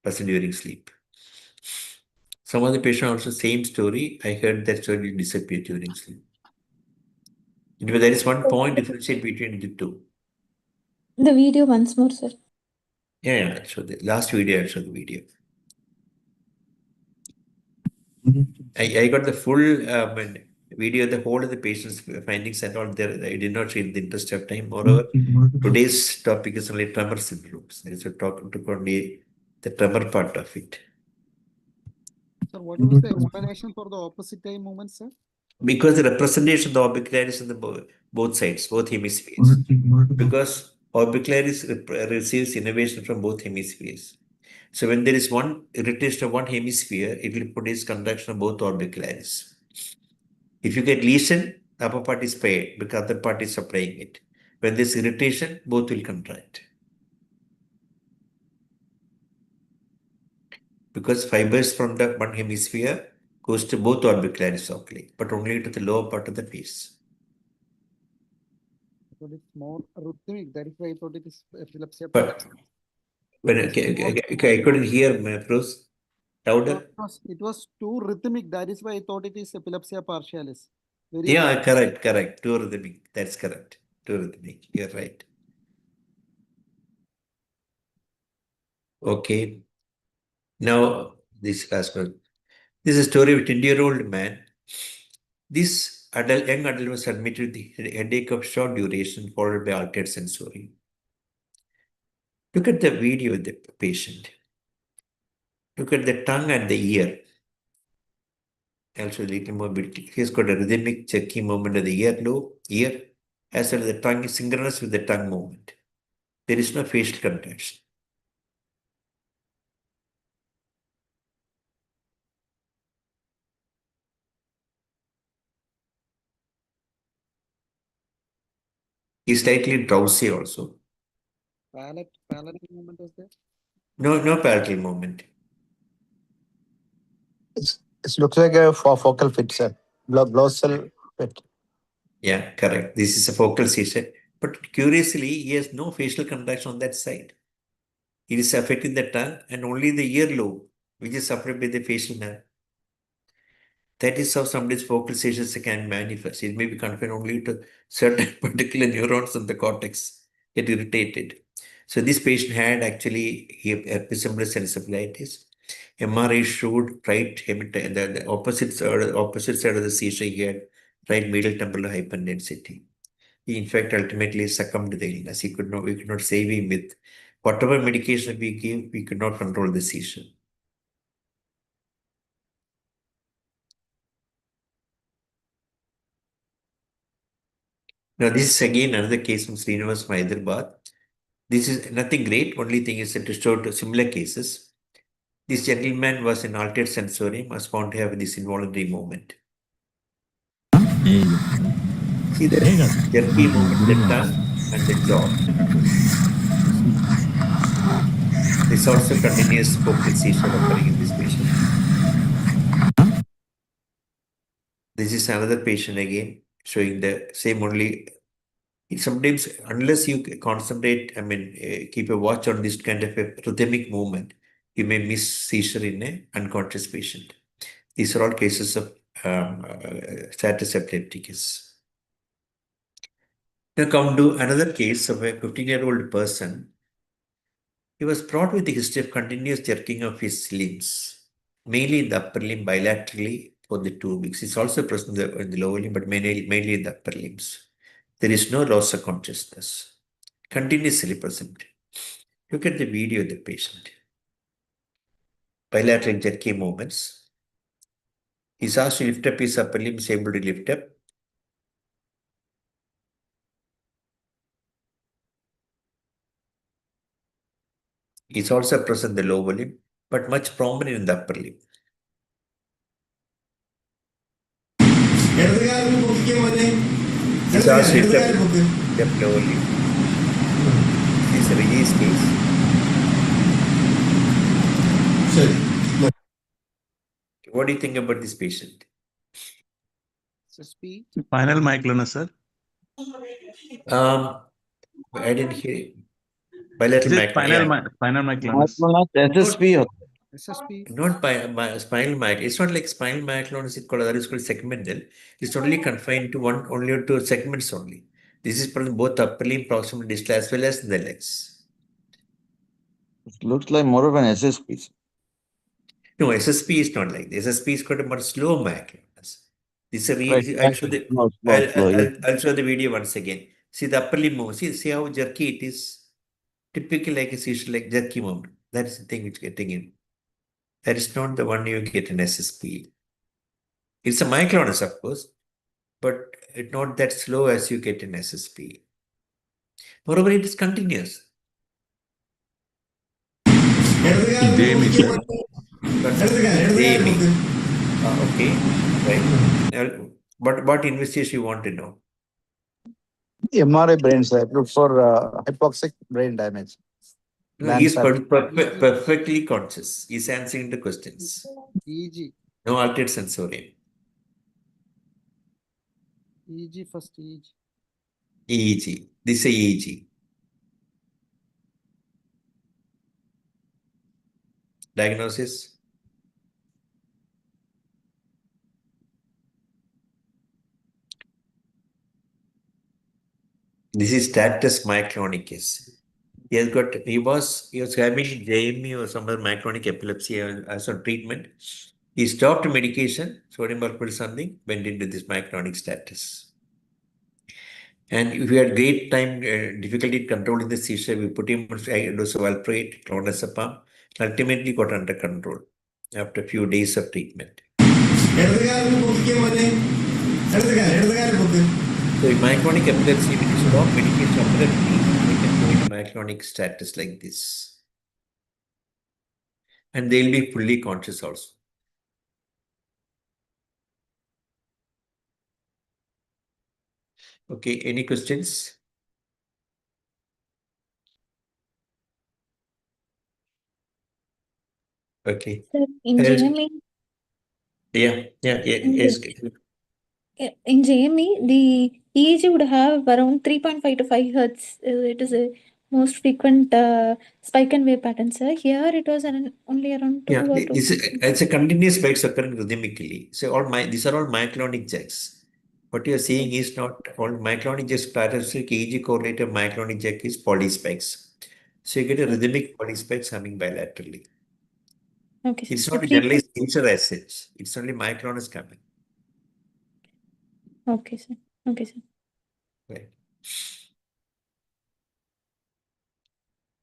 Present during sleep. Some other patient also same story. I heard that story disappear during sleep. Anyway, there is one point differentiate between the two. The video once more, sir. Yeah. So the last video, I'll show the video. I got the full video, the whole of the patient's findings and all there. I did not read the interest of time. Moreover, today's topic is only tremor syndromes. There is a talk to only the tremor part of it. Sir, what was the explanation for the opposite eye movement, sir? Because the representation of the orbicularis in the both sides, both hemispheres. Because orbicularis receives innervation from both hemispheres. So when there is one irritation of one hemisphere, it will produce contraction of both orbicularis. If you get lesion, the upper part is paired because the other part is supplying it. When there's irritation, both will contract. Because fibers from the one hemisphere goes to both orbicularis oculi, but only to the lower part of the face. So it's more rhythmic. That is why I thought it is epilepsy. But when I couldn't hear, Bruce. Louder? It was too rhythmic. That is why I thought it is epilepsy partialis. Yeah, correct. Too rhythmic. That's correct. Too rhythmic. You're right. Okay. Now, this last one. This is a story of a 20-year-old man. This young adult was admitted with the headache of short duration followed by altered sensory. Look at the video of the patient. Look at the tongue and the ear. Also a little more beautiful. He's got a rhythmic jerky movement of the ear, as well as the tongue is synchronous with the tongue movement. There is no facial contraction. He's slightly drowsy also. Palatal movement was there? No palatal movement. It looks like a focal fit, sir. Glossal fit. Yeah, correct. This is a focal seizure. But curiously, he has no facial contraction on that side. It is affecting the tongue and only the earlobe, which is supplied by the facial nerve. That is how somebody's focal seizures can manifest. It may be confined only to certain particular neurons in the cortex get irritated. So this patient had actually episemblous encephalitis. MRI showed the opposite side of the seizure, he had right medial temporal hyperintensity. He in fact ultimately succumbed to the illness. We could not save him with whatever medication we gave, we could not control the seizure. Now this is again another case from Srinivas from Hyderabad. This is nothing great, only thing is that to show similar cases. This gentleman was in altered sensorium, was found to have this involuntary movement. See the jerky movement, the tongue and the jaw. There's also continuous focal seizure occurring in this patient. This is another patient again, showing the same only. Sometimes, unless you concentrate, keep a watch on this kind of a rhythmic movement, you may miss seizure in an unconscious patient. These are all cases of status epilepticus. Now come to another case of a 15-year-old person. He was brought with a history of continuous jerking of his limbs, mainly in the upper limb bilaterally for the 2 weeks. It's also present in the lower limb, but mainly in the upper limbs. There is no loss of consciousness. Continuously present. Look at the video of the patient. Bilateral jerky movements. He's asked to lift up his upper limb, is able to lift up. He's also present in the lower limb, but much prominent in the upper limb. He's asked to lift up the lower limb. It's a release case. What do you think about this patient? SSP? Spinal myoclonus, sir. I didn't hear it. Bilateral Spinal myoclonus. SSP. SSP? Not by spinal myoclonus. It's not like spinal myoclonus. That is called segmental. It's only confined to only to segments only. This is present both upper limb, proximal, distal, as well as in the legs. It looks like more of an SSP. No, SSP is not like this. SSP is got a much slow myoclonus. This is a Right. I'll show the Slow. I'll show the video once again. See the upper limb move. See how jerky it is. Typically like a seizure, like jerky movement. That is the thing which getting in. That is not the one you get in SSP. It's a myoclonus, of course, but it's not that slow as you get in SSP. Moreover, it is continuous. Jamie, sir. Jamie. Okay, right. Now, what investigation you want to know? MRI brain, sir. Look for hypoxic brain damage. No, he's perfectly conscious. He's answering the questions. EG. No altered sensorium. EG first EG. EEG. This is EEG. Diagnosis. This is status myoclonic case. He was having JME or some other myoclonic epilepsy as a treatment. He stopped medication, sodium valproate something, went into this myoclonic status. And if we had great time, difficulty controlling the seizure, we put him on high dose of valproate, clonazepam, ultimately got under control after a few days of treatment. So in myoclonic epilepsy, when you stop medication abruptly, they can go into myoclonic status like this. And they'll be fully conscious also. Okay, any questions? Okay. Sir, in JME, Yes. in JME, the EEG would have around 3.5 to 5 hertz. It is a most frequent spike and wave pattern, sir. Here it was only around 2 or 2. It's a continuous spikes occurring rhythmically. So these are all myoclonic jacks. What you are seeing is not all myoclonic jacks. Characteristic EEG correlated myoclonic jack is polyspikes. So you get a rhythmic polyspikes coming bilaterally. Okay, It's so not a generalized seizure as such. It's only myoclonus coming. Okay, sir. Okay, sir. Right.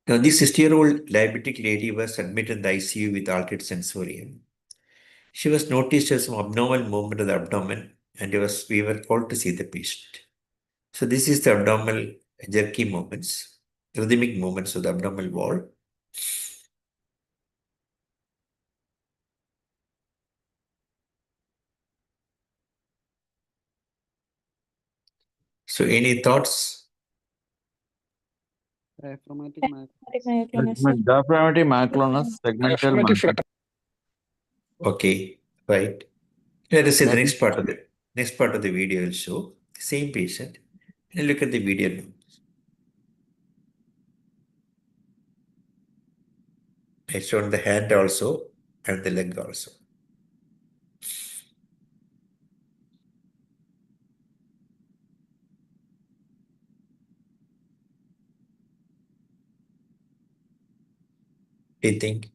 Now, this 60-year-old diabetic lady was admitted in the ICU with altered sensorium. She was noticed as some abnormal movement of the abdomen, and we were called to see the patient. So this is the abdominal jerky movements, rhythmic movements of the abdominal wall. So any thoughts? Diaphragmatic Diaphragmatic myoclonus, segmental myoclonus. Okay, right. Let us see the next part of the video will show the same patient. And look at the video now. I showed the hand also and the leg also. Do you think?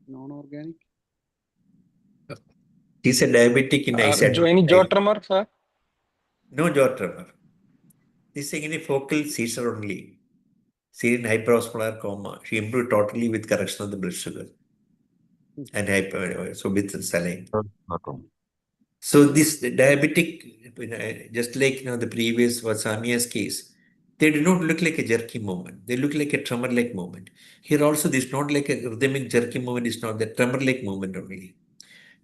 non-organic. He's a diabetic in Any jaw tremor, sir? No jaw tremor. This is any focal seizure only. Seen in hyperosmolar coma. She improved totally with correction of the blood sugar. And so with the saline. So this diabetic, just like the previous Samia's case, they do not look like a jerky movement. They look like a tremor-like movement. Here also, this is not like a rhythmic jerky movement. It's not the tremor-like movement only.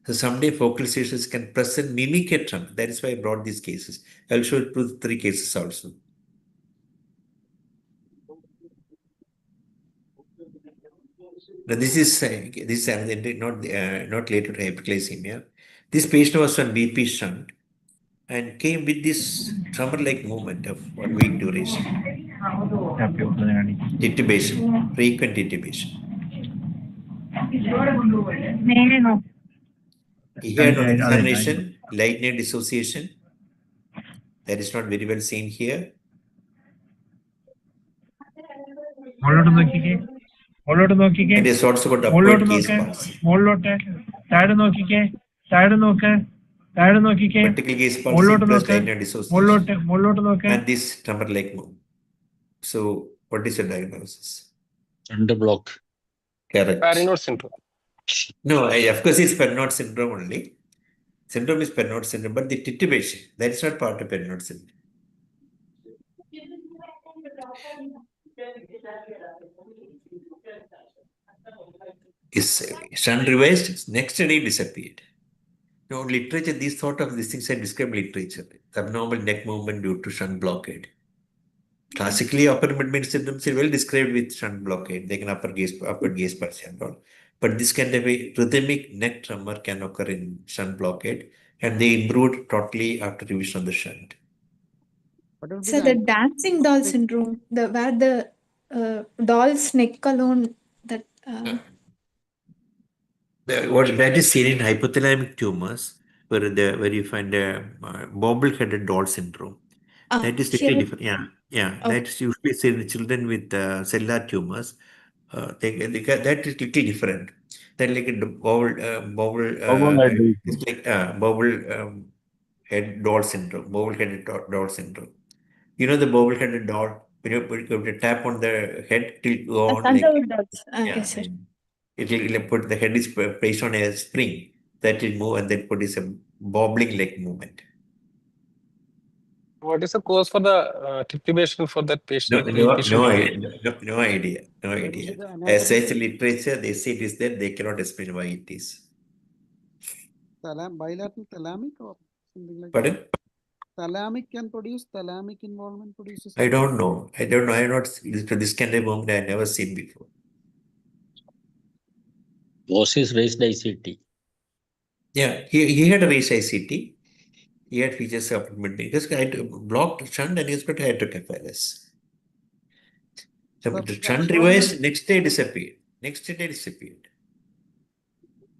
So someday focal seizures can present mimic a tremor. That is why I brought these cases. I'll show it to 3 cases also. Now this is not related to hyperglycemia. This patient was on BP shunt and came with this tremor-like movement of 1 week duration. Intubation, frequent intubation. He had on examination, light-night dissociation. That is not very well seen here. മുകളിലോട്ട് നോക്കിക്കേ, And it's also got മുകളിലോട്ട് upward gaze നോക്ക്, pulse. മുകളിലോട്ട്, താഴെ നോക്കിക്കേ, താഴെ നോക്ക്, താഴെ നോക്കിക്കേ, Vertical gaze pulse മുകളിലോട്ട് implies നോക്ക്, linear dissociation. മുകളിലോട്ട് നോക്ക്. And this tremor-like move. So, what is your diagnosis? Under block. Correct. Paranoid syndrome. No, of course, it's Paranoid syndrome only. Syndrome is Paranoid syndrome, but the titubation, that is not part of Paranoid syndrome. Is shunt reversed, next day disappeared. Now, literature, these things are described literature. Abnormal neck movement due to shunt blockade. Classically, upper midbrain syndromes are well described with shunt blockade. They can upward gaze pulse and all. But this kind of a rhythmic neck tremor can occur in shunt blockade, and they improved totally after revision of the shunt. So the dancing doll syndrome, where the doll's neck alone, that That is seen in hypothalamic tumors, where you find a bobble-headed doll syndrome. That is little different. Yeah. Oh. That is usually seen in children with cellular tumors. That is little different. That like a it's like bobble head doll syndrome, bobble-headed doll syndrome. You know the bobble-headed doll, when you tap on the head, it will go on like. Thunderwood dolls. Yeah, Yes, sir. it will put the head is placed on a spring that will move and then produce a bobbling like movement. What is the cause for the titubation for that patient? No idea. As such literature, they say it is there, they cannot explain why it is. Bilateral thalamic or something like Pardon? that? Thalamic can produce, thalamic involvement produces. I don't know. I have not this kind of movement I have never seen before. Was is raised ICT. Yeah, he had a raised ICT. He had features of midbrain. He had blocked shunt and he's got hydrocephalus. So the shunt reversed, next day disappeared.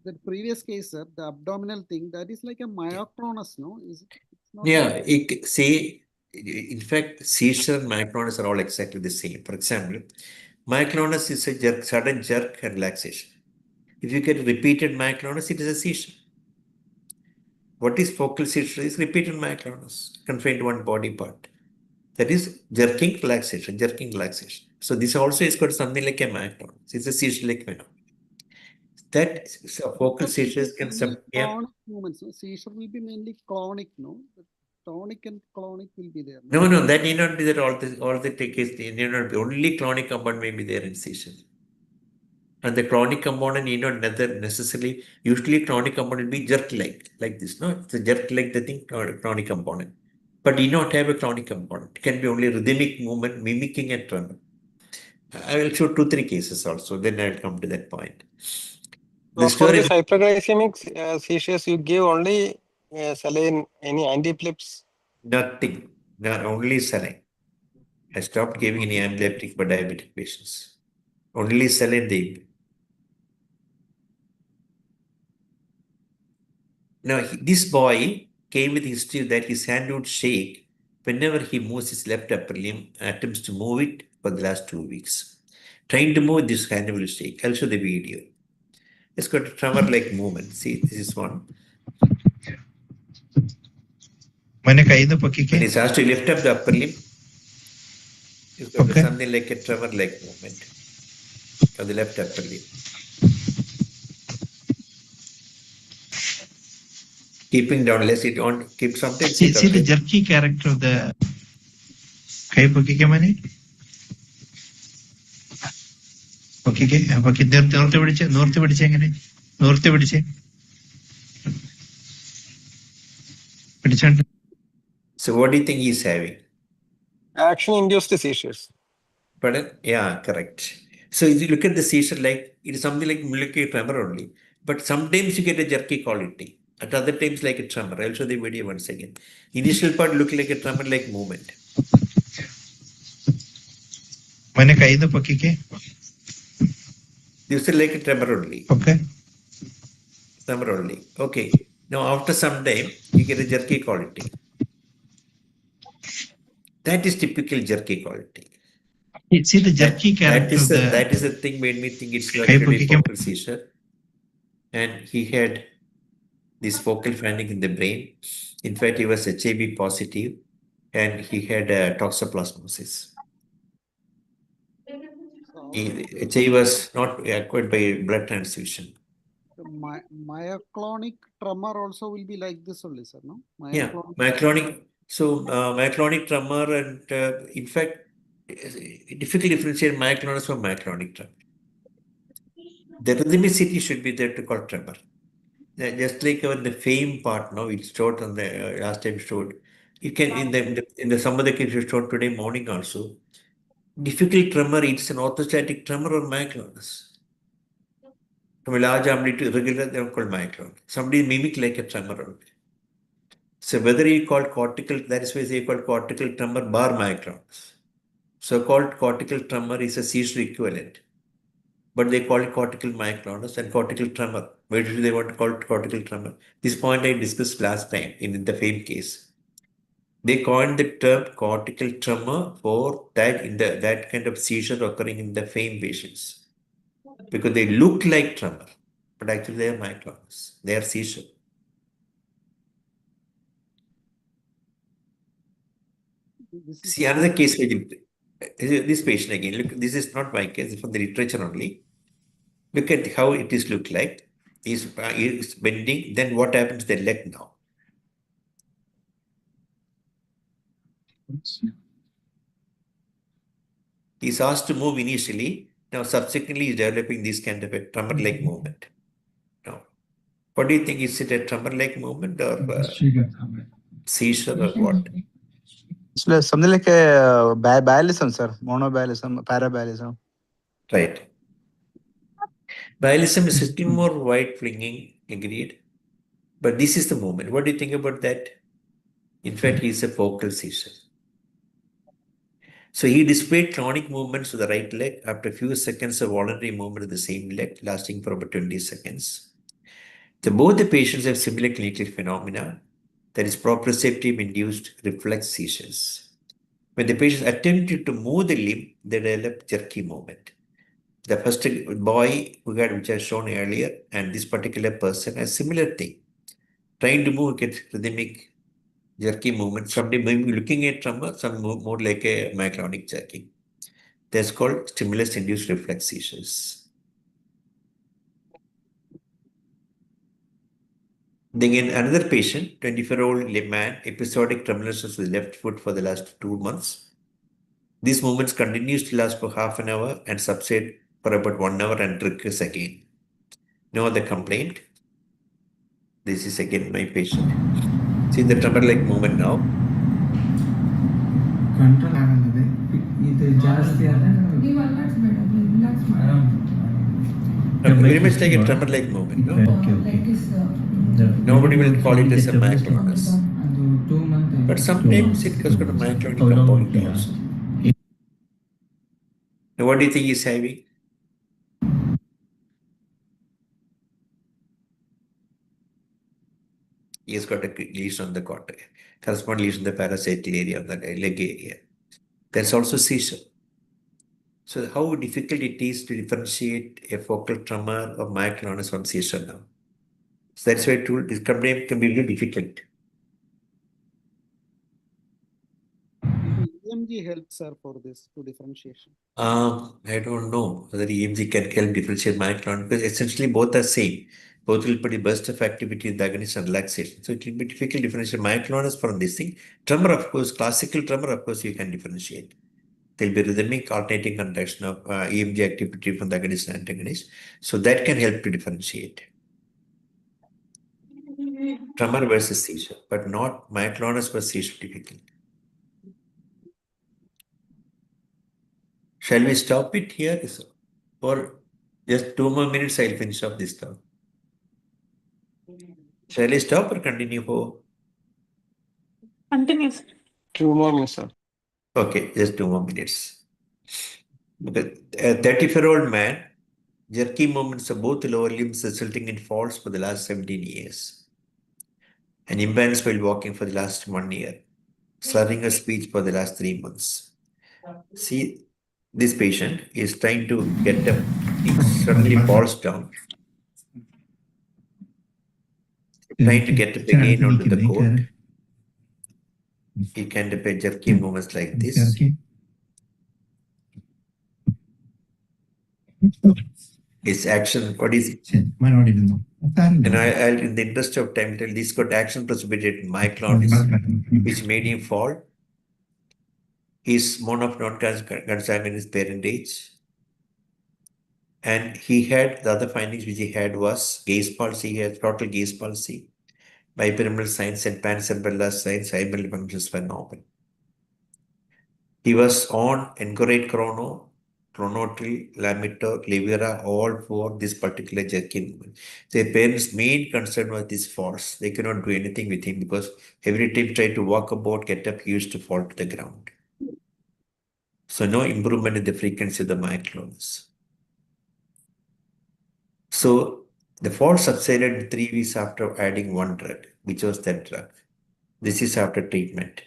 The previous case, sir, the abdominal thing, that is like a myoclonus, no? It's not In fact, seizure and myoclonus are all exactly the same. For example, myoclonus is a sudden jerk and relaxation. If you get repeated myoclonus, it is a seizure. What is focal seizure? Is repeated myoclonus confined to one body part. That is jerking, relaxation. So this also is got something like a myoclonus. It's a seizure-like phenomenon. That focal seizures can clonic movements. No? Seizure will be mainly clonic, no? The tonic and clonic will be there. No, that need not be there all the case. Need not be. Only clonic component may be there in seizure. And the clonic component need not necessarily, usually clonic component will be like this, no? It's a jerk-like the thing, clonic component. But you not have a clonic component. It can be only rhythmic movement mimicking a tremor. I will show 2-3 cases also, then I will come to that point. So for this hyperglycemic seizures, you give only saline, any antiepileptics? Nothing, only saline. I stopped giving any antiepileptic for diabetic patients. Only saline they give. Now, this boy came with history that his hand would shake whenever he moves his left upper limb, attempts to move it for the last 2 weeks. Trying to move, this hand will shake. I'll show the video. It's got a tremor-like movement. See, this is one. When he's asked to lift up the upper limb, it's got something like a tremor-like movement of the left upper limb. Keeping down, less it on, keep sometimes. See the jerky character of the Kaipokike. Okay, north. So what do you think he's having? Action-induced seizures. Pardon? Yeah, correct. So if you look at the seizure, like it is something like milky tremor only. But sometimes you get a jerky quality. At other times, like a tremor. I'll show the video once again. Initial part looked like a tremor-like movement. This is like a tremor only. Okay. Tremor only. Okay. Now, after some time, you get a jerky quality. That is typical jerky quality. See the jerky character of the. That is the thing made me think it's actually a focal seizure. And he had this focal finding in the brain. In fact, he was HIV positive and he had toxoplasmosis. HIV was not acquired by blood transfusion. The myoclonic tremor also will be like this only, sir, no? Myoclonic. So myoclonic tremor and in fact, difficult to differentiate myoclonus from myoclonic tremor. The rhythmicity should be there to call tremor. Just like the fame part, no, it showed on the last time showed. You can in the some of the cases showed today morning also. Difficult tremor, it's an orthostatic tremor or myoclonus. From a large amplitude irregular, they are called myoclonus. Somebody mimic like a tremor only. So whether you call cortical, that is why they call cortical tremor bar myoclonus. So-called cortical tremor is a seizure equivalent, but they call it cortical myoclonus and cortical tremor. Why do they want to call it cortical tremor? This point I discussed last time in the fame case. They coined the term cortical tremor for that that kind of seizure occurring in the fame patients because they look like tremor, but actually they are myoclonus. They are seizure. See another case. This patient again. Look, this is not my case. It's from the literature only. Look at how it is look like. He's bending. Then what happens to the leg now? He's asked to move initially. Now subsequently he's developing this kind of a tremor-like movement. Now, what do you think? Is it a tremor-like movement or seizure or what? It's something like a bialism, sir. Monobialism, parabialism. Right. Bialism is still more wide flinging, agreed. But this is the movement. What do you think about that? In fact, he is a focal seizure. So he displayed clonic movements of the right leg after a few seconds of voluntary movement of the same leg, lasting for about 20 seconds. Both the patients have similar clinical phenomena, that is proprioceptive induced reflex seizures. When the patients attempted to move the limb, they develop jerky movement. The first boy which I shown earlier, and this particular person, a similar thing. Trying to move, get rhythmic jerky movement. Somebody maybe looking at tremor, some more like a myoclonic jerking. That's called stimulus-induced reflex seizures. Then in another patient, 24-year-old man, episodic tremulous with the left foot for the last 2 months. These movements continues to last for half an hour and subside for about 1 hour and recurs again. No other complaint. This is again my patient. See the tremor-like movement now. Very much like a tremor-like movement, no? Nobody will call it as a myoclonus. But sometimes it has got a myoclonic component also. Now, what do you think he's having? He has got a lesion on the cortex, corresponding lesion in the parasitical area of the leg area. There's also seizure. So how difficult it is to differentiate a focal tremor or myoclonus from seizure now. So that's why this can be really difficult. EMG helps, sir, for this to differentiation. I don't know whether EMG can help differentiate myoclonus because essentially both are same. Both will put a burst of activity in the agonist and relaxation. So it will be difficult to differentiate myoclonus from this thing. Tremor, of course, classical tremor, of course, you can differentiate. There will be rhythmic alternating contraction of EMG activity from the agonist and antagonist. So that can help to differentiate. Tremor versus seizure, but not myoclonus versus seizure difficult. Shall we stop it here? Or just 2 more minutes, I'll finish up this talk. Shall I stop or continue for? Continue, sir. 2 more minutes, sir. Okay, just 2 more minutes. A 34-year-old man, jerky movements of both lower limbs resulting in falls for the last 17 years. An imbalance while walking for the last 1 year. Slurring of speech for the last 3 months. See, this patient is trying to get up, he suddenly falls down, trying to get up again onto the court. He can do jerky movements like this. His action, what is it? I'll, in the interest of time, tell this got action precipitated myoclonus, which made him fall. He's more of non-consignment in his parentage. And he had, the other findings which he had was gaze palsy, he had total gaze palsy, bipyramidal signs and pancerebellar signs, hybrid functions were normal. He was on Encurate Chrono, Chronotril, Lamitor, Levira, all for this particular jerky movement. Their parents' main concern was this falls. They could not do anything with him because every time he tried to walk about, get up, he used to fall to the ground. So no improvement in the frequency of the myoclonus. So the fall subsided 3 weeks after adding one drug, which was that drug. This is after treatment.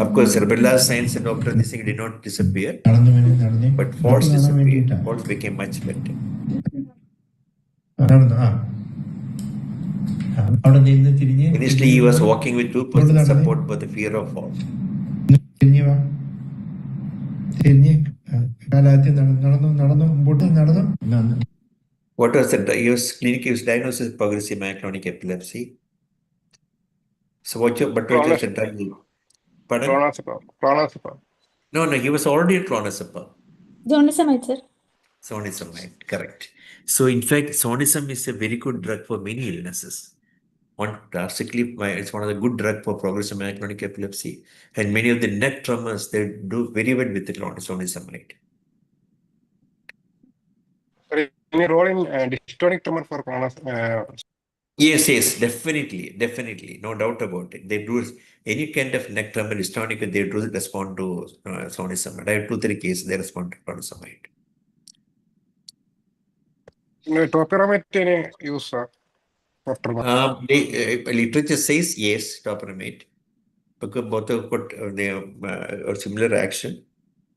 Of course, cerebellar signs and doctor, this thing did not disappear, but falls disappeared. Falls became much better. Initially, he was walking with 2% support for the fear of fall. What was the clinic? He was diagnosed with progressive myoclonic epilepsy. So what was the drug? Pardon? Clonazepam. No, he was already a clonazepam. Zonisamide, sir. Zonisamide, correct. So in fact, zonism is a very good drug for many illnesses. It's one of the good drugs for progressive myoclonic epilepsy. And many of the neck tremors, they do very well with the zonisamide. Any role in dystonic tremor for clonazepam? Yes, definitely, no doubt about it. They do any kind of neck tremor, dystonic, they do respond to zonisamide. I have 2-3 cases, they respond to zonisamide. Topiramate any use for tremor? Literature says yes, topiramate, because both have got a similar action,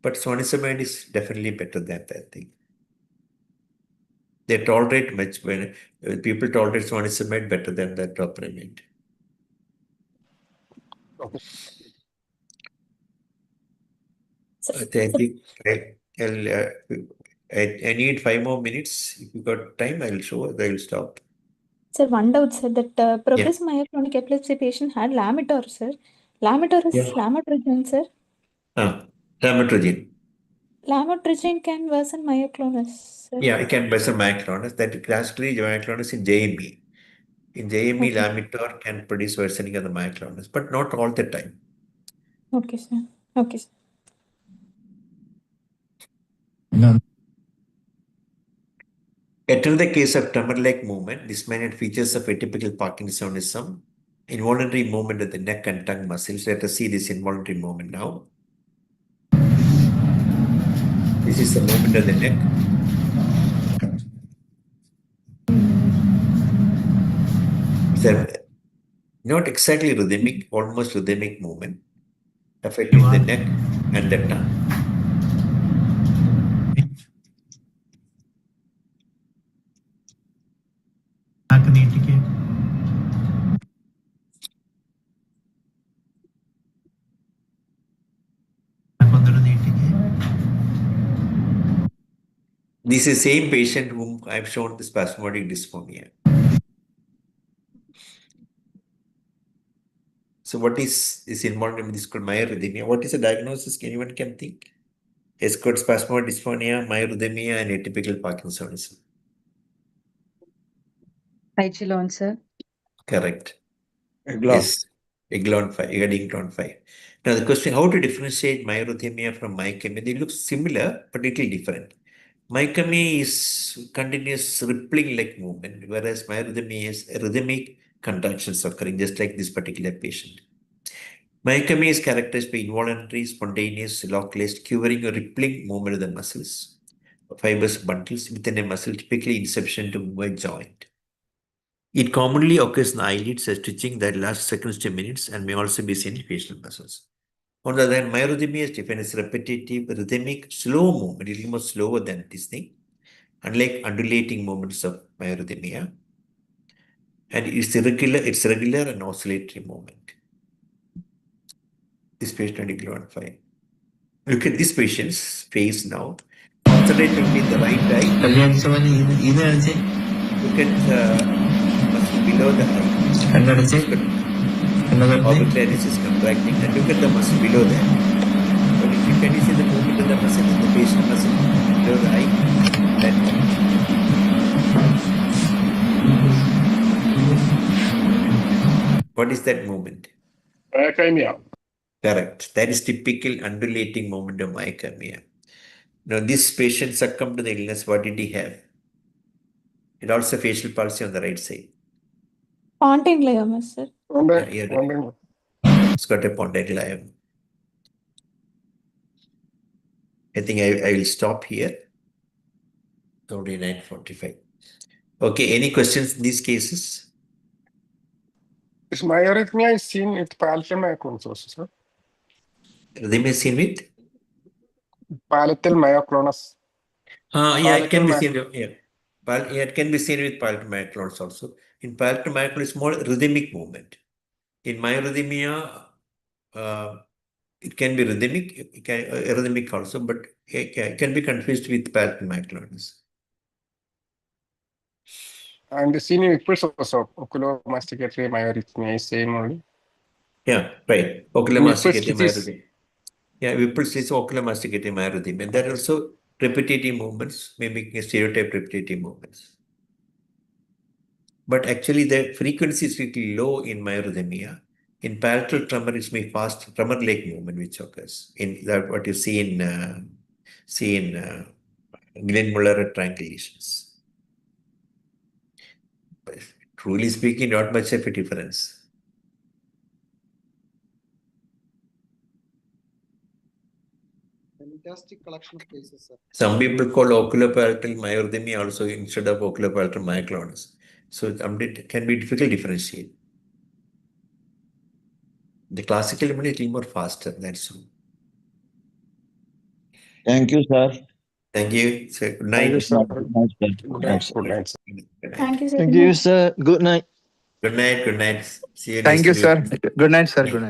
but zonisamide is definitely better than that thing. They tolerate much when people tolerate zonisamide better than the topiramate. Okay. I need 5 more minutes. If you got time, I'll stop. Sir, one doubt, sir, that progressive myoclonic epilepsy patient had Lamitor, sir. Lamitor is lamotrigine, sir. Lamotrigine. Lamotrigine can worsen myoclonus, sir. Yeah, it can worsen myoclonus. That classically myoclonus in JME. In JME, okay. Lamitor can produce worsening of the myoclonus, but not all the time. Okay, sir. Okay, sir. Another case of tremor-like movement, this man had features of atypical Parkinsonism, involuntary movement of the neck and tongue muscles. Let us see this involuntary movement now. This is the movement of the neck. It's not exactly rhythmic, almost rhythmic movement, affecting the neck and the tongue. This is the same patient whom I've shown the spasmodic dysphonia. So what is this involuntary? This is called myarrhythmia. What is the diagnosis? Anyone can think? It's called spasmodic dysphonia, myarrhythmia, and atypical Parkinsonism. Phygelon, sir. Correct. Yes. Eglon 5. Now the question, how to differentiate myarrhythmia from myectomy? They look similar, but little different. Myectomy is continuous rippling-like movement, whereas myarrhythmia is rhythmic contractions occurring, just like this particular patient. Myectomy is characterized by involuntary, spontaneous, localized, quivering or rippling movement of the muscles, fibrous bundles within a muscle, typically inception to move a joint. It commonly occurs in the eyelids as twitching that lasts seconds to minutes and may also be seen in facial muscles. On the other hand, myarrhythmia is defined as repetitive, rhythmic, slow movement, a little more slower than this thing, unlike undulating movements of myarrhythmia. And it's regular and oscillatory movement. This patient on 5. Look at this patient's face now. Concentrate only in the right eye. Look at the muscle below the eye. Orbicularis is contracting, and look at the muscle below that. Can you see the movement of the muscle in the patient muscle below the eye? That what is that movement? Myoclonus. Correct. That is typical undulating movement of myoclonus. Now, this patient succumbed to the illness. What did he have? It also facial palsy on the right side. Spontaneous, sir. It's got a spondyloioma. I think I will stop here. 29:45. Okay, any questions in these cases? This myarrhythmia is seen with palatal myoclonus also, sir. Rhythm is seen with? Palatal myoclonus. Yeah, it can be seen. It can be seen with palatal myoclonus also. In palatal myoclonus, it's more rhythmic movement. In myarrhythmia, it can be rhythmic, arrhythmic also, but it can be confused with palatal myoclonus. And the seen in Whipple's also, oculomasticatory myarrhythmia is same only. Yeah, right. Oculomasticatory myarrhythmia. Yeah, Whipple's is oculomasticatory myarrhythmia. And there are also repetitive movements, mimicking stereotype repetitive movements. But actually, the frequency is really low in myarrhythmia. In palatal tremor, it's my fast tremor-like movement which occurs. In that, what you see in Glenn-Muller triangulations. But truly speaking, not much of a difference. Fantastic collection of cases, sir. Some people call oculopalatal myarrhythmia also instead of oculopalatal myoclonus. So it can be difficult to differentiate. The classical movement is a little more faster, that's all. Thank you, sir. Thank you. So, good night. Thank you, sir. Good night, sir. Good night, sir. Thank you, sir. Thank you, sir. Good night. Good night. Good night. See you Thank next you, week. sir. Good night, sir. Good night.